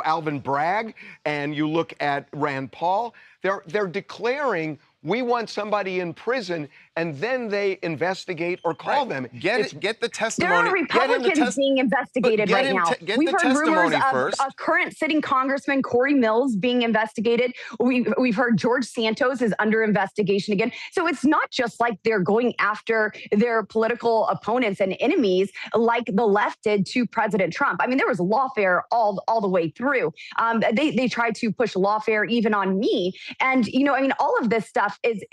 Alvin Bragg, and you look at Rand Paul, they're declaring We want somebody in prison, and then they investigate or call them. Get the testimony. There are Republicans being investigated right now. We've heard rumors of a current sitting Congressman Corey Mills being investigated. We've heard George Santos is under investigation again. So it's not just like they're going after their political opponents and enemies like the left did to President Trump. I mean, there was lawfare all the way through. They tried to push lawfare even on me. And, you know, I mean, all of this stuff is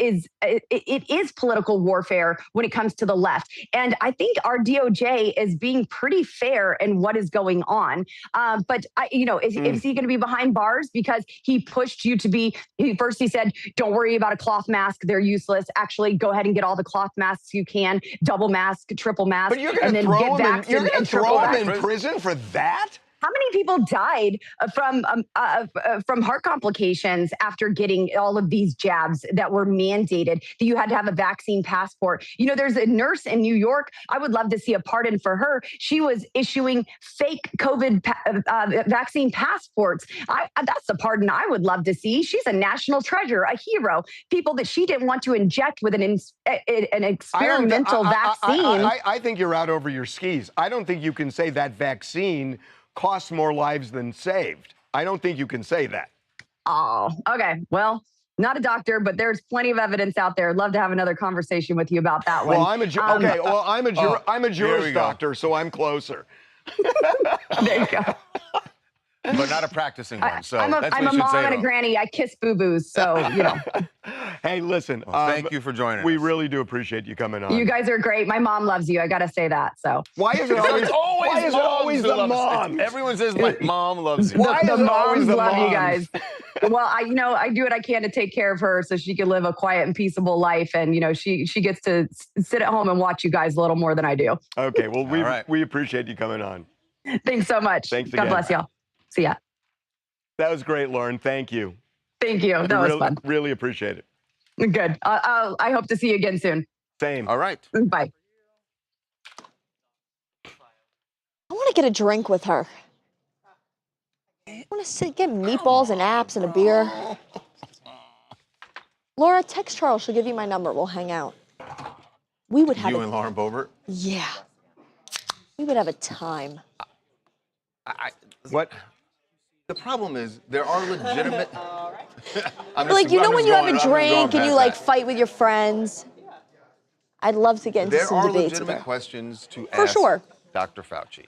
political warfare when it comes to the left. And I think our DOJ is being pretty fair in what is going on. But, is he going to be behind bars because he pushed you to be, first he said, don't worry about a cloth mask. They're useless. Actually, go ahead and get all the cloth masks you can, double mask, triple mask. But you're going to throw him in prison for that? How many people died from heart complications after getting all of these jabs that were mandated, that you had to have a vaccine passport? You know, there's a nurse in New York. I would love to see a pardon for her. She was issuing fake COVID vaccine passports. That's the pardon I would love to see. She's a national treasure, a hero. People that she didn't want to inject with an experimental vaccine. I think you're out over your skis. I don't think you can say that vaccine costs more lives than saved. I don't think you can say that. Oh, okay. Well, not a doctor, but there's plenty of evidence out there. I'd love to have another conversation with you about that one. Well, I'm a juris doctor, so I'm closer. There you go. But not a practicing one. So I'm a mom and a granny. I kiss boo-boos, so, you know. Hey, listen. Thank you for joining us. We really do appreciate you coming on. You guys are great. My mom loves you. I got to say that. So why is it always the mom? Everyone says my mom loves you. Why the moms love you guys? Well, I do what I can to take care of her so she can live a quiet and peaceable life. And, you know, she gets to sit at home and watch you guys a little more than I do. Okay. Well, we appreciate you coming on. Thanks so much. Thanks again. God bless y'all. See ya. That was great, Lauren. Thank you. Thank you. That was fun. Really appreciate it. Good. I hope to see you again soon. Same. All right. Bye. I want to get a drink with her. I want to get meatballs and apps and a beer. Laura, text Charles. She'll give you my number. We'll hang out. We would have you and Lauren Boebert? Yeah. We would have a time. What? The problem is there are legitimate. Like, you know when you have a drink and you like fight with your friends? I'd love to get into some debates with her. There are legitimate questions to ask For sure. Dr. Fauci.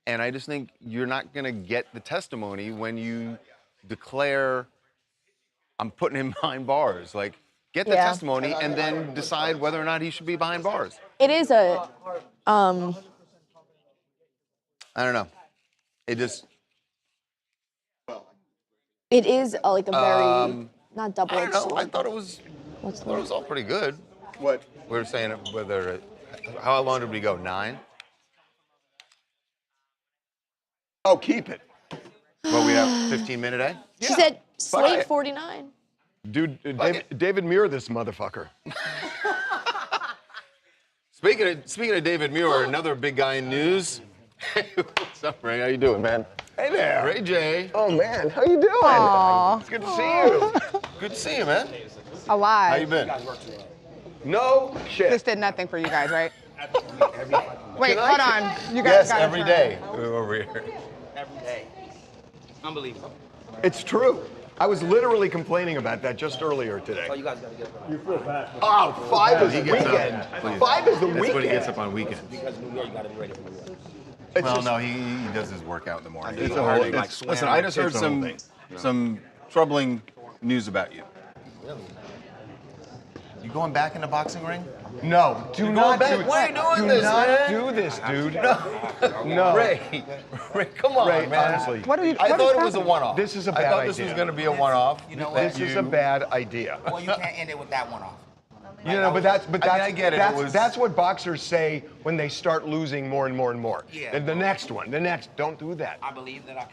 And I just think you're not going to get the testimony when you declare, I'm putting him behind bars. Like, get the testimony and then decide whether or not he should be behind bars. It is a, I don't know. It is like a very, not double-edged sword. I thought it was all pretty good. What? We were saying how long did we go, 9? Oh, keep it. Well, we have 15-minute, eh? She said, slate 49. Dude, David Muir, this motherfucker. Speaking of David Muir, another big guy in news. Hey, what's up, Ray? How you doing, man? Hey there. Ray J. Oh, man. How you doing? Aww. It's good to see you. Good to see you, man. Alive. How you been? No shit. This did nothing for you guys, right? Wait, Can I- hold on. You guys Yes, got every day. We're over here. Every day. Unbelievable. It's true. I was literally complaining about that just earlier today. Oh, you guys got to get up. Oh, 5 is He the gets up. weekend. Please. 5 is the That's weekend. what he gets up on weekends. Because New York, you got to be ready for New York. Well, no, he does his workout in the morning. It's a whole- it's- Listen, I just heard it's a whole thing. some troubling news about you. Really? You going back in the boxing ring? No, do not do it. Why are you doing this, Do not man? do this, dude. No. Ray, come on, Ray, man. honestly. I thought it was a one-off. This is a bad I thought idea. this was going to be a one-off. You know This is a bad idea. Well, you can't end it with that one off. You know, but that's I get it. That's what boxers say when they start losing more and more and more. Yeah. And the next one, don't do that. I believe that I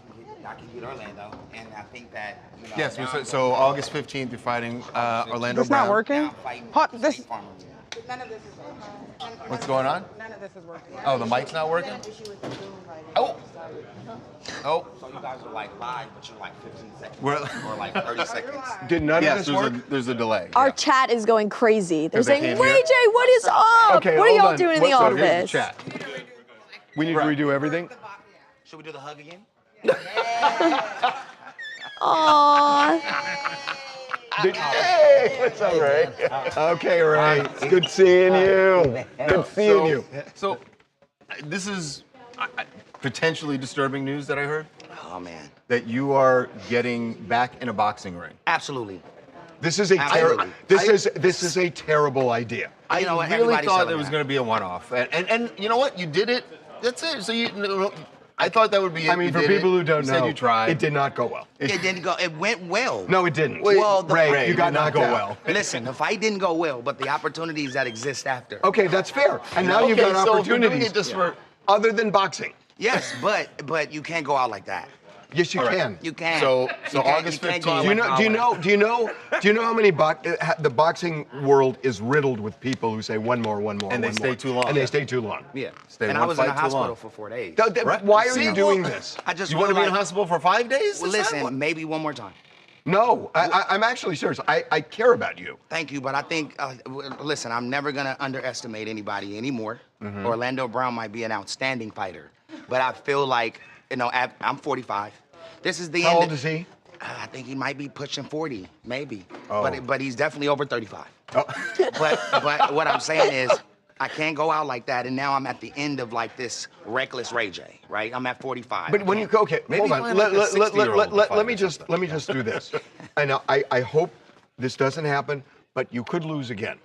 can beat Orlando, and I think that, you know. Yes, so August 15th, you're fighting Orlando It's not Brown. working. I'm fighting Huh, this- State Farm. None of this is working. What's going on? None of this is working. Oh, the mic's not working? Oh. Oh. So you guys are like live, but you're like 15 seconds. We're- or like 30 seconds. Did none Yes, of this work? there's a delay. Our chat is going crazy. They're Because they saying, can't hear. Ray J, what is up? Okay, what are hold y'all on. doing in the So here's the office? Chat. We need to redo everything? Should we do the hug again? Aww. Hey, what's up, Ray? Okay, Ray. It's good seeing you. Good seeing you. So, this is potentially disturbing news that I heard. Oh man. That you are getting back in a boxing ring. Absolutely. This is a Absolutely. this is a terrible idea. I You know what, really everybody's thought telling it me was that. going to be a one-off, and you know what? You did it. That's it. So I thought that would be it. I mean, You for did people it. who don't You know, said you tried. it did not go well. It didn't go. It went well. No, it didn't. Well, Ray, you it got did not knocked go out. well. Listen, the fight didn't go well, but the opportunities that exist after. Okay, that's fair. And now you've Okay, got so if you're doing opportunities it just for- other than boxing. Yes, but you can't go out like that. Yes, you can. You can. So You can't- August you can't go 15th. out Do you like know? that. Do you know how many the boxing world is riddled with people who say one more, And they one stay more. too long. And they stay too long. Yeah. Stay And I one was in the fight too hospital long. for 4 days. Why are See, you doing this? I just You want to be in like, hospital for 5 days? well, Is that listen, what- maybe one more time. No, I'm actually serious. I care about you. Thank you, but I think, listen, I'm never gonna underestimate anybody anymore. Mm-hmm. Orlando Brown might be an outstanding fighter, but I feel like, I'm 45. This is the How end. old is he? I think he might be pushing 40, maybe. Oh. But he's definitely over 35. But what I'm saying is, I can't go out like that, and now I'm at the end of like this reckless Ray J, right? I'm at 45. But when you go, okay, Maybe hold on. find like a 60-year-old to Let fight me or just do this. I hope this doesn't happen, but you could lose again.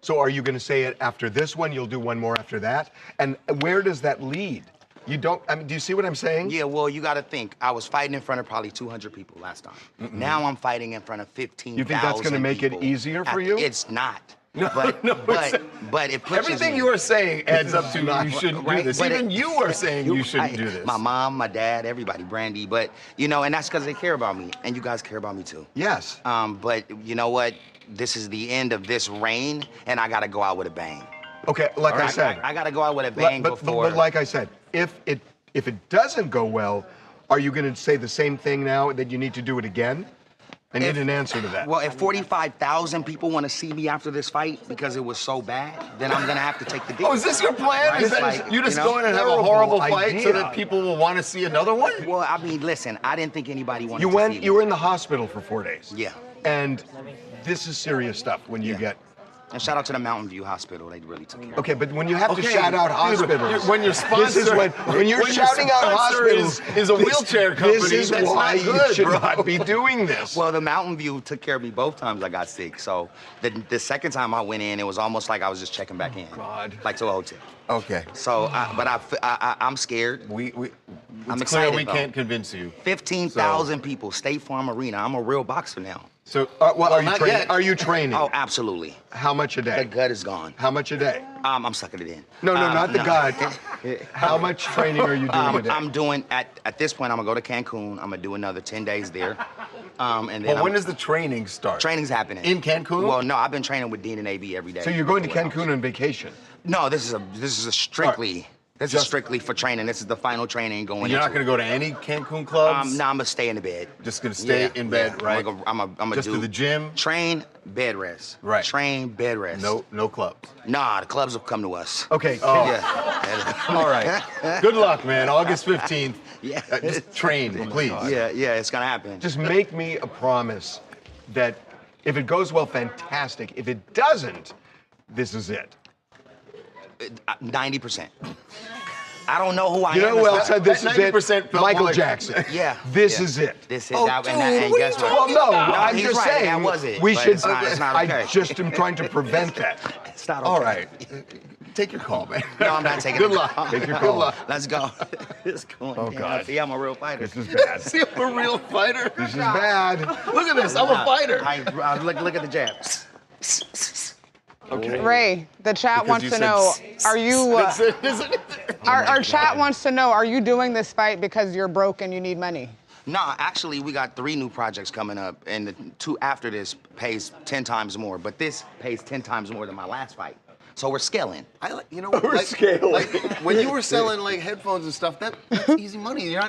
So are you going to say it after this one? You'll do one more after that, and where does that lead? You don't. I mean, do you see what I'm saying? Yeah, well, you got to think. I was fighting in front of probably 200 people last time. Now I'm fighting in front of 15,000. You think that's going to make it people. easier for you? It's not. No, but, no, but it pushes Everything me. you are saying adds up to you shouldn't do Right, this. but Even you are saying you shouldn't do this. My mom, my dad, everybody, Brandy, but and that's because they care about me, and you guys care about me too. Yes. But you know what? This is the end of this reign, and I got to go out with a bang. Okay, like I said. I got to go out with a bang before. But like I said, if it doesn't go well, are you going to say the same thing now that you need to do it again? I need an answer to that. Well, if 45,000 people want to see me after this fight because it was so bad, then I'm gonna have to take the deal. Oh, is this your plan? Right? Is that, Like, you just you know? go in and have a Terrible horrible fight so idea. that people will want to see another one? Well, I mean, listen, I didn't think anybody wanted You to see went. me. You were in the hospital for 4 days. Yeah. And this is serious stuff when you get. And shout out to the Mountain View Hospital. They really took care of me. Okay, but when you have to Okay, shout out dude, hospitals, when your sponsor, this is when you're your shouting out sponsor hospitals is a wheelchair company. This is that's why not good, you should bro. not be doing this. Well, the Mountain View took care of me both times I got sick. So the second time I went in, it was almost like I was just checking back in. God. Like to a hotel. Okay. So, I'm scared. I'm It's excited. clear we though. can't convince you. 15,000 people, State Farm Arena. I'm a real boxer now. So, are you not training? yet. Are you training? Oh, absolutely. How much a The day? gut is gone. How much a day? I'm sucking it in. No, not the no. gut. How much training are you doing a day? I'm doing at this point. I'm gonna go to Cancun. I'm gonna do another 10 days there. And then Well, when does the training start? training's happening In Cancun? Well, no, I've been training with Dean and AB every day. So you're going to Cancun on vacation? No, this is a strictly. This is strictly for training. This is the final training going. You're not into going to go to any Cancun clubs? No, I'm gonna stay in the bed. Just going to stay in bed, right? I'm gonna Just do to the gym? Train, bed rest. Right. Train, bed rest. No clubs. Nah, the clubs will come to us. Okay. Oh. Yeah. All right. Good luck, man. August 15th. Yeah. Just train, please. Yeah, it's gonna happen. Just make me a promise that if it goes well, fantastic. If it doesn't, this is it. 90%. I don't know who I am. You know who else said this is it? 90% felt Michael like- Jackson. Yeah. This yeah. is it. This is Oh, that, dude, and what are guess you what? talking Well, no, about? I'm he's just right, saying. that was it, We but should. it's not okay. I just am trying to prevent that. It's not okay. All right. Take your call, man. No, I'm not taking Good it. luck. Take your Good call. luck. Let's go. It's going Oh, down. God. See, I'm a real fighter. This is bad. See, I'm a real fighter. This is bad. Look at this. I'm a fighter. Look at the jabs. Okay. Ray, the chat Because wants you to said know, are you, That's it, isn't it? our chat wants to know, are you doing this fight because you're broke and you need money? Nah, actually, we got 3 new projects coming up, and the 2 after this pays 10 times more. But this pays 10 times more than my last fight. So we're scaling. You know, like when you were selling like headphones and stuff, that's easy money. You're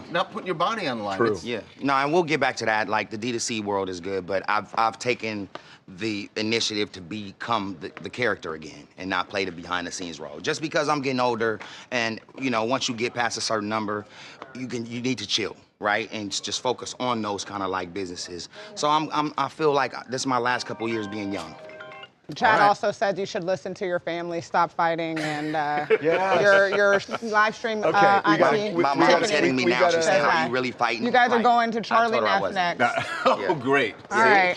not putting your body on the line. True. Yeah. No, and we'll get back to that. Like the D2C world is good, but I've taken the initiative to become the character again and not play the behind the scenes role. Just because I'm getting older, and you know, once you get past a certain number, you need to chill, right, and just focus on those kind of like businesses. So I feel like this is my last couple years being young. Chad also said you should listen to your family, stop fighting, and your live stream. My mom's hitting me now. She's saying, "Are you really fighting?" You guys are going to Charlie Neff next. Oh, great. All right.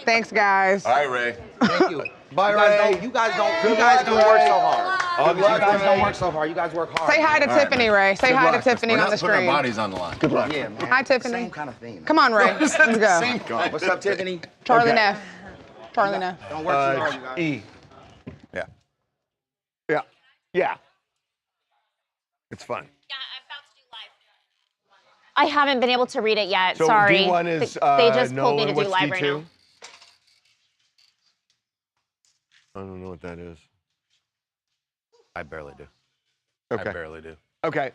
Thanks, guys. All right, Ray. Thank you. Bye, Ray. You guys don't work so hard. You guys don't work so hard. You guys work hard. Say hi to Tiffany, Ray. Say hi to Tiffany on the We're not putting screen. our bodies on the line. Good luck. Yeah, man. Hi, Tiffany. Same kind of thing. Come on, Ray. Let's go. Same guy. What's up, Tiffany? Charlie Neff. Charlie Neff. Don't work too hard, you guys. E. Yeah. Yeah. It's fun. I haven't been able to read it yet. So Sorry. D1 is they just pulled me Nolan. to do What's live D2? right now. I don't know what that is. I barely do. Okay. I barely do. Okay.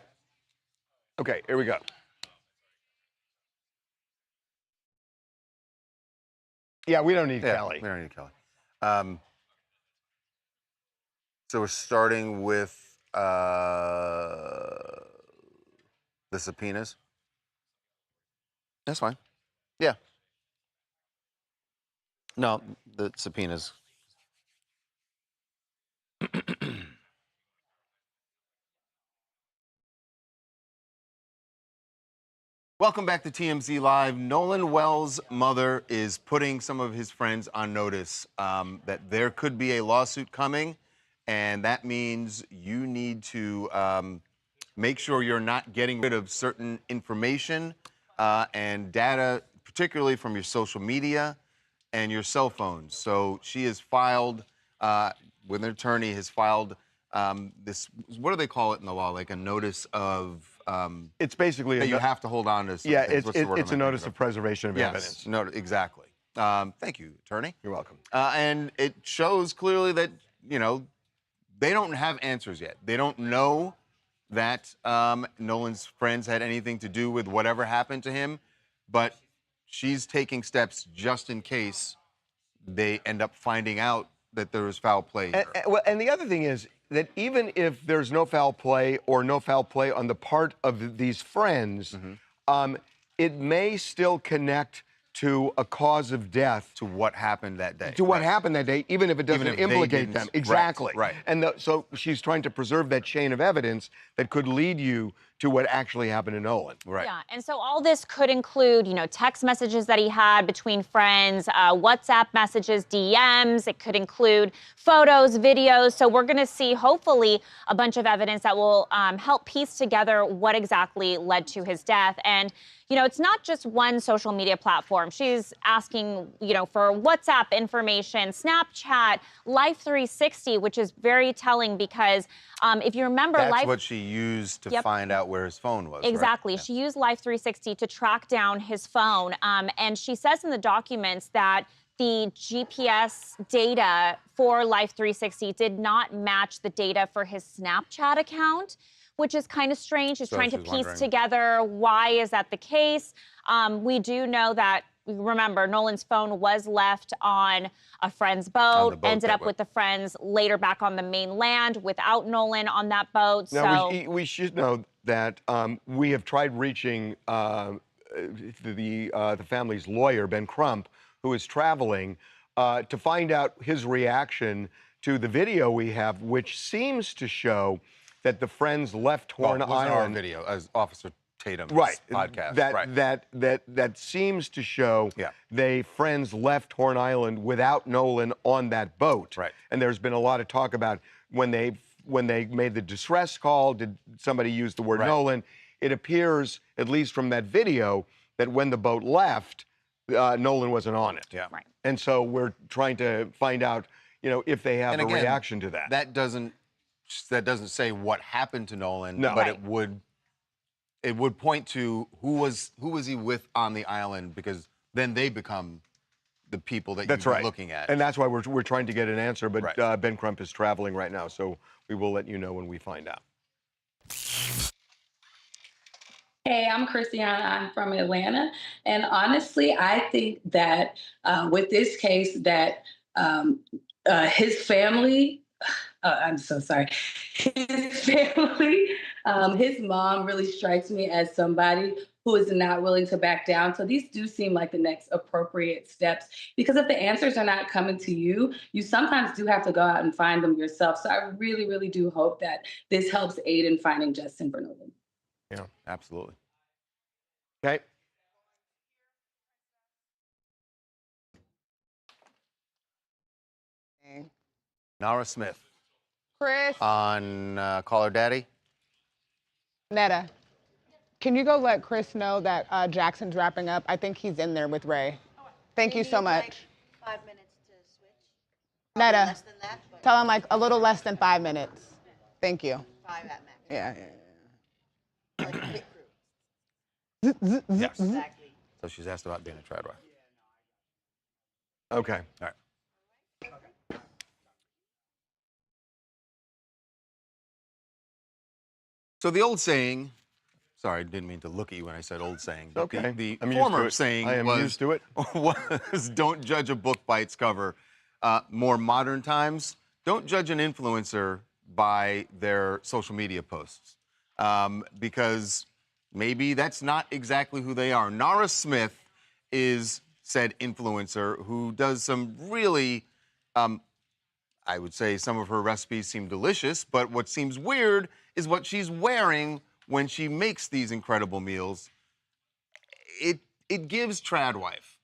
Okay, here we go. Yeah, we don't need Kelly. We don't need Kelly. So we're starting with the subpoenas. That's fine. Yeah. No, the subpoenas. Welcome back to TMZ Live. Nolan Wells' mother is putting some of his friends on notice that there could be a lawsuit coming, and that means you need to make sure you're not getting rid of certain information and data, particularly from your social media and your cell phones. So she has filed, with an attorney, has filed this, what do they call it in the law? Like a notice of... it's basically... that you have to hold on to some yeah, things. it's a notice of preservation of evidence. No, exactly. Thank you, attorney. You're welcome. And it shows clearly that, you know, they don't have answers yet. They don't know that Nolan's friends had anything to do with whatever happened to him, but she's taking steps just in case they end up finding out that there was foul play here. And the other thing is that even if there's no foul play or no foul play on the part of these friends, it may still connect to a cause of death. To what happened that day. To what happened that day, even if it doesn't implicate them. Right, Exactly. right. And so she's trying to preserve that chain of evidence that could lead you to what actually happened to Nolan. Right. Yeah, and so all this could include, you know, text messages that he had between friends, WhatsApp messages, DMs. It could include photos, videos. So we're going to see, hopefully, a bunch of evidence that will help piece together what exactly led to his death. And, you know, it's not just one social media platform. She's asking, you know, for WhatsApp information, Snapchat, Life 360, which is very telling because if you remember, That's what she used to find out where his phone was. Exactly. Right? She used Life 360 to track down his phone. And she says in the documents that the GPS data for Life 360 did not match the data for his Snapchat account, which is kind of strange. She's trying to piece together why is that the case. We do know that, remember, Nolan's phone was left on a friend's boat, ended up with the friends later back on the mainland without Nolan on that boat. Now, we should know that we have tried reaching the family's lawyer, Ben Crump, who is traveling, to find out his reaction to the video we have, which seems to show that the friends left Horn Island. Our video as Officer Tatum's podcast. That seems to show they friends left Horn Island without Nolan on that boat. Right. And there's been a lot of talk about when they made the distress call, did somebody use the word Nolan? It appears, at least from that video, that when the boat left, Nolan wasn't on it. Yeah. Right. And so we're trying to find out, you know, if they have a reaction to that. That doesn't say what happened to Nolan, No. but it would point to who was he with on the island, because then they become the people that That's you're right. looking at. And that's why we're trying to get an answer, but Ben Crump is traveling right now, so we will let you know when we find out. Hey, I'm Christiana. I'm from Atlanta. And honestly, I think that with this case that his family, I'm so sorry, his family, his mom really strikes me as somebody who is not willing to back down. So these do seem like the next appropriate steps, because if the answers are not coming to you, you sometimes do have to go out and find them yourself. So I really, really do hope that this helps aid in finding Justin for Nolan. Yeah, absolutely. Okay. Nara Smith. Chris. On Call Her Daddy. Netta, can you go let Chris know that Jackson's wrapping up? I think he's in there with Ray. Thank you so much. Like 5 minutes to switch. Netta, Less than that, but tell him like a little less than 5 minutes. Thank you. 5 at max. Yeah. Like a pit crew. Yes. Exactly. So she's asked about being a trad wife. Okay. All right. So the old saying, sorry, I didn't mean to look at you when I said old saying. But Okay. The I'm used to former it. saying I am was, used to it. was don't judge a book by its cover. More modern times, don't judge an influencer by their social media posts. Because maybe that's not exactly who they are. Nara Smith is said influencer who does some really, I would say some of her recipes seem delicious, but what seems weird is what she's wearing when she makes these incredible meals. It gives trad wife.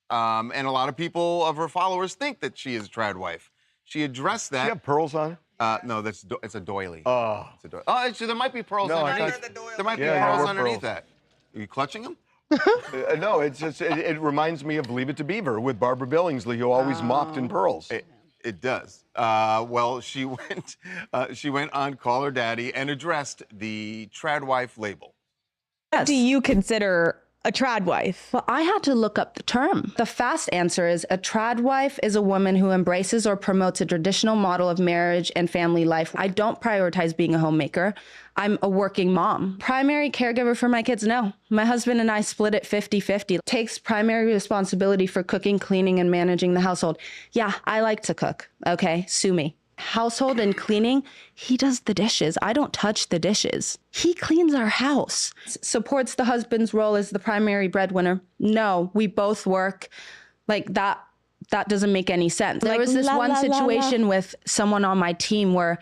And a lot of people of her followers think that she is a trad wife. She addressed that. Does she have pearls on? No, it's a doily. Oh. It's a doily. Oh, there might be pearls underneath. There might be pearls underneath that. Are you clutching them? No, it's just, it reminds me of Leave It to Beaver with Barbara Billingsley, who always mopped in pearls. It does. Well, she went on Call Her Daddy and addressed the trad wife label. Do you consider a trad wife? Well, I had to look up the term. The fast answer is a trad wife is a woman who embraces or promotes a traditional model of marriage and family life. I don't prioritize being a homemaker. I'm a working mom. Primary caregiver for my kids, no. My husband and I split it 50-50. Takes primary responsibility for cooking, cleaning, and managing the household. Yeah, I like to cook. Okay, sue me. Household and cleaning, he does the dishes. I don't touch the dishes. He cleans our house. Supports the husband's role as the primary breadwinner. No, we both work. Like that doesn't make any sense. There was this one situation with someone on my team where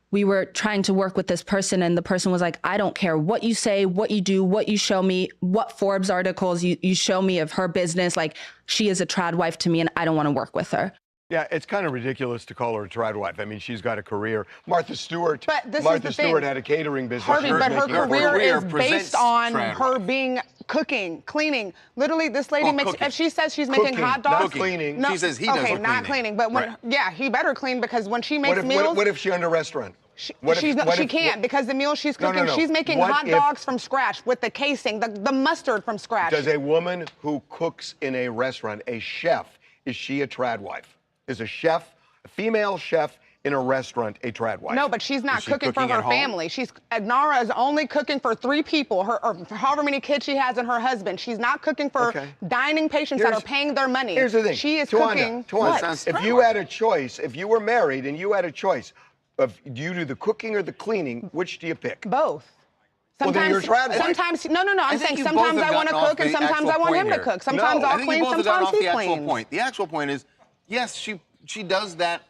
we were trying to work with this person and the person was like, I don't care what you say, what you do, what you show me, what Forbes articles you show me of her business. Like, she is a trad wife to me and I don't want to work with her. Yeah, it's kind of ridiculous to call her a trad wife. I mean, she's got a career. Martha Stewart. But this Martha is the Stewart thing. had a catering business. Harvey, but her career is based on trad her wife. being cooking, cleaning. Literally, this lady makes. Cooking. If she says she's making hot dogs, not cleaning. No, She says he does okay, her not cleaning. cleaning. But when, Right. yeah, he better clean because when she makes meals, what if she owned a restaurant? she can't because the meal she's No, no, cooking, no. she's making What hot if- dogs from scratch with the casing, the mustard from scratch. Does a woman who cooks in a restaurant, a chef, is she a trad wife? Is a chef, a female chef in a restaurant, a trad wife? No, but she's not she cooking for cooking her at home? family. Nara is only cooking for 3 people, or however many kids she has and her husband. She's not cooking for dining patients that are paying their money. Here's the thing. She is Tawanda, cooking. What? if you had a choice, if you were married and you had a choice of do you do the cooking or the cleaning, which do you pick? Both. Well, then you're a trad wife. Sometimes, no. I'm saying think you both sometimes have I want to gotten off cook and the sometimes I actual want him point to here. cook. Sometimes I I'll think you clean, both have gotten sometimes off he the actual cleans. point. The actual point is, yes, she does that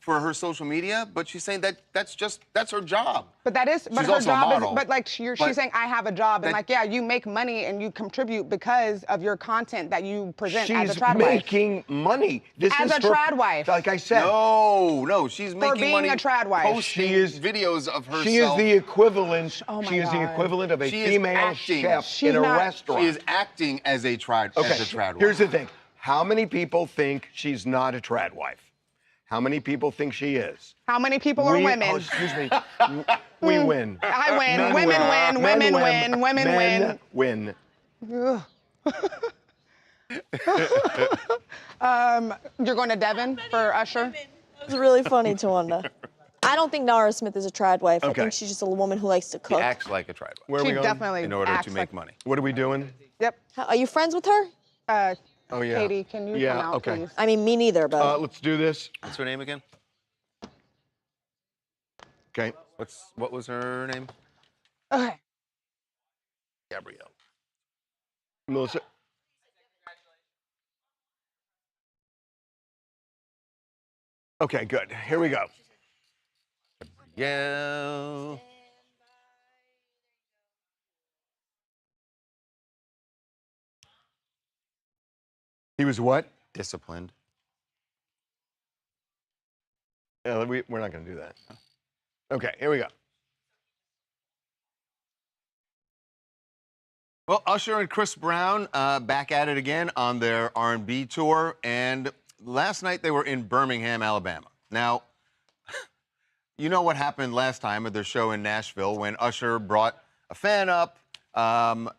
for her social media, but she's saying that's her job. But that is, but She's her also a job is, model. but like she's saying, I have a job, and that- like, yeah, you make money and you contribute because of your content that you present as a She's trad wife. making money. This As is a for- trad wife. Like I said. No, she's making being money a trad wife. posting She is- videos of herself. She is the equivalent. Oh my she is the God. equivalent of a She is female acting. chef She's in a not- restaurant. She is acting as a trad wife. Here's the thing. How many people think she's not a trad wife? How many people think she is? How many people are women? Oh, excuse me. We win. I win. Men Women win. Women Men win. Women win. win. Ugh. You're going to Devin for Usher? It's really funny, Tawanda. I don't think Nara Smith is a trad wife. I Okay. think she's just a woman who likes to She cook. acts like a trad wife. Where are we going? Definitely In order acts to like make money. What are we doing? Yep. Are you friends with her? Oh, yeah. Katie, can you Yeah, come out, okay. please? I mean, me neither, but. Let's do this. What's her name again? Okay. What was her name? Okay. Gabrielle. Melissa. Okay, good. Here we go. Yeah. He was what? Disciplined. Yeah, we're not going to do that. Okay, here we go. Well, Usher and Chris Brown back at it again on their R&B tour, and last night they were in Birmingham, Alabama. Now, you know what happened last time at their show in Nashville when Usher brought a fan up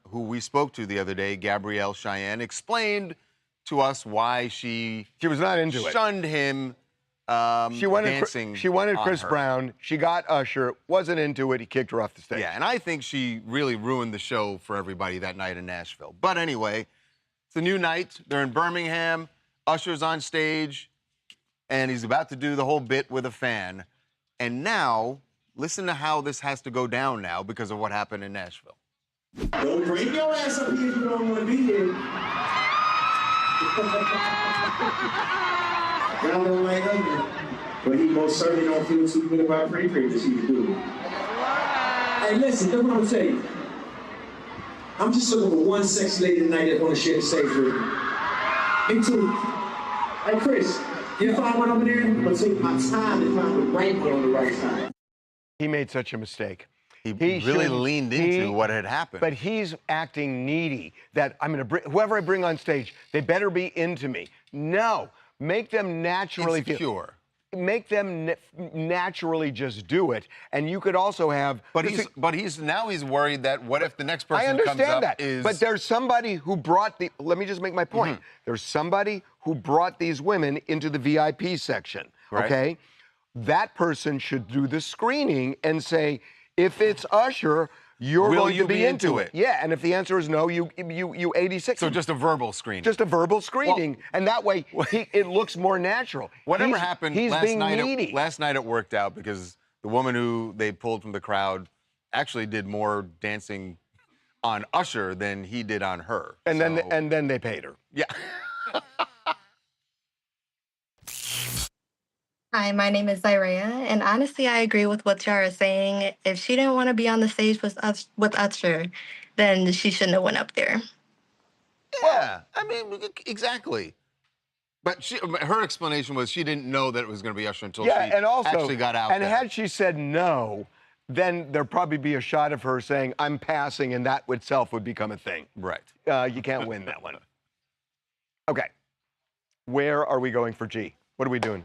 who we spoke to the other day, Gabrielle Cheyenne, explained to us why she was not into it. Shunned him. She wanted dancing. She wanted on Chris her. Brown. She got Usher. Wasn't into it. He kicked her off the stage. Yeah, and I think she really ruined the show for everybody that night in Nashville. But anyway, it's a new night. They're in Birmingham. Usher's on stage, and he's about to do the whole bit with a fan. And now, listen to how this has to go down now because of what happened in Nashville. Don't bring your ass up here if you don't want to be here. Y'all don't like ugly, but he most certainly don't feel too good about pretty as he do. Hey, listen, that's what I'm saying. I'm just looking for one sexy lady tonight that want to share the stage with me. Me too. Hey, Chris, you find one over there? I'm gonna take my time to find the right one on the right side. He made such a mistake. He really shouldn't- leaned into what had happened. But he's acting needy. That I'm going to bring whoever I bring on stage, they better be into me. No, make them naturally Insecure. Make them naturally just do it, and you could also have. But he's now worried that what if the next person I understand comes up that. is. But there's somebody who brought the. Let me just make my point. There's somebody who brought these women into the VIP section. Right. Okay, that person should do the screening and say, if it's Usher, you're Will going you to be into it. Yeah, and if the answer is no, you 86. So just a verbal screening. Just a verbal screening, and that way it looks more natural. Whatever He's- happened he's last being night, needy. last night it worked out because the woman who they pulled from the crowd actually did more dancing on Usher than he did on her. And then they paid her. Yeah. Hi, my name is Zyraya, and honestly, I agree with what Yara is saying. If she didn't want to be on the stage with Usher, then she shouldn't have went up there. Yeah, I mean, exactly. But her explanation was she didn't know that it was going to be Usher until she and also, actually got out and there. had she said no, then there'd probably be a shot of her saying, I'm passing, and that itself would become a thing. Right. You can't win that one. Okay. Where are we going for G? What are we doing?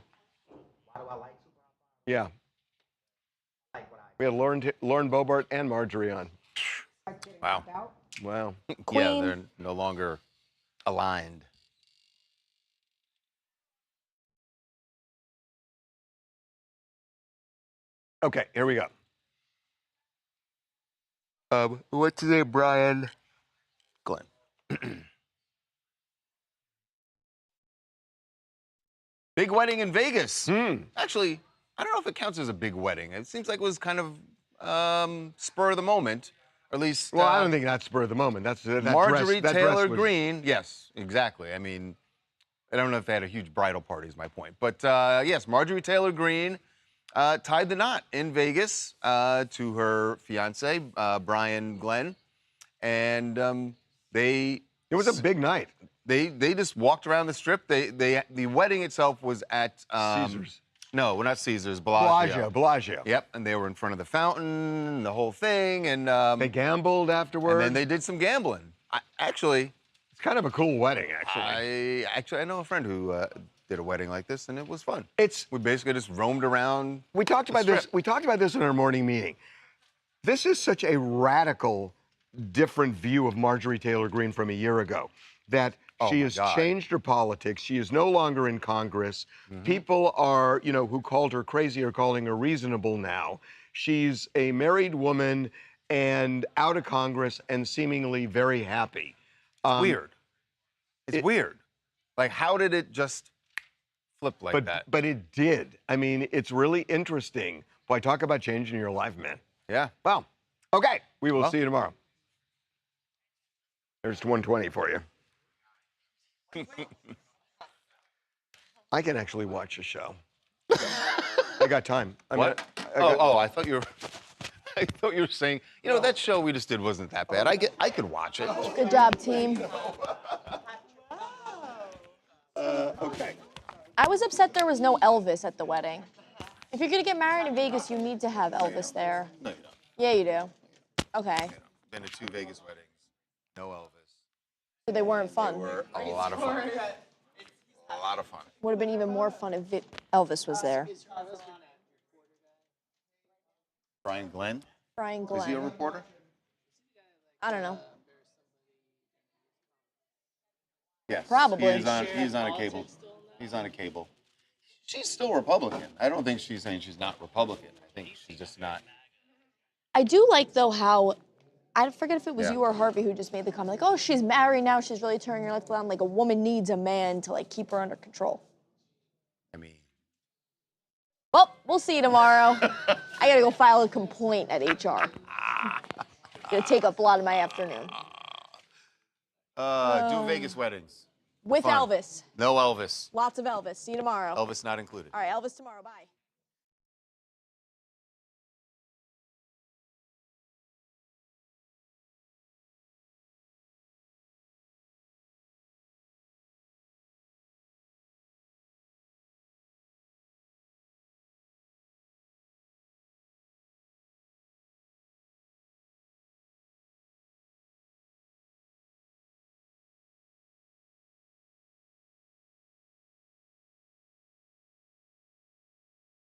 Why do I like to? Yeah. We had Lauren Bobart and Marjorie on. Wow. Wow. Yeah, they're no longer aligned. Okay, here we go. What's his name, Brian? Glenn. Big wedding in Vegas. Actually, I don't know if it counts as a big wedding. It seems like it was kind of spur of the moment, or at least. Well, I don't think that's spur of the moment. That's that Marjorie dress, that Taylor dress was... Greene. Yes, exactly. I mean, I don't know if they had a huge bridal party. Is my point. But yes, Marjorie Taylor Greene tied the knot in Vegas to her fiance Brian Glenn, and It was a big night. They just walked around the strip. The wedding itself was at Caesars. No, not Caesars. Bellagio. Bellagio. Yep, and they were in front of the fountain, the whole thing, and they gambled afterwards. And then they did some gambling. Actually, it's kind of a cool wedding. Actually, I know a friend who did a wedding like this, and it was fun. We basically just roamed around. We talked about this. We talked about this in our morning meeting. This is such a radical different view of Marjorie Taylor Greene from a year ago. That she has changed her politics. She is no longer in Congress. People are, you know, who called her crazy are calling her reasonable now. She's a married woman and out of Congress and seemingly very happy. Weird. It's weird. Like, how did it just flip like that? But it did. I mean, it's really interesting. Boy, talk about changing your life, man. Yeah. Well, okay. We will see you tomorrow. There's 120 for you. I can actually watch a show. I got time. What? I thought you were. I thought you were saying, you know, that show we just did wasn't that bad. I could watch it. Good job, team. Okay. I was upset there was no Elvis at the wedding. If you're gonna get married in Vegas, you need to have Elvis there. No, you don't. Yeah, you do. Okay. Been to 2 Vegas weddings. No Elvis. So they weren't fun. They were a lot of fun. A lot of fun. Would have been even more fun if Elvis was there. Brian Glenn? Brian Glenn. Is he a reporter? I don't know. Yes. Probably. He's on a cable. He's on a cable. She's still Republican. I don't think she's saying she's not Republican. I think she's just not. I do like, though, how, I forget if it was Yeah. you or Harvey who just made the comment, like, oh, she's married now, she's really turning her life around. Like, a woman needs a man to, like, keep her under control. I mean. Well, we'll see you tomorrow. I gotta go file a complaint at HR. Gonna take up a lot of my afternoon. Do Vegas weddings. With Fun. Elvis. No Elvis. Lots of Elvis. See you tomorrow. Elvis not included. All right, Elvis tomorrow. Bye.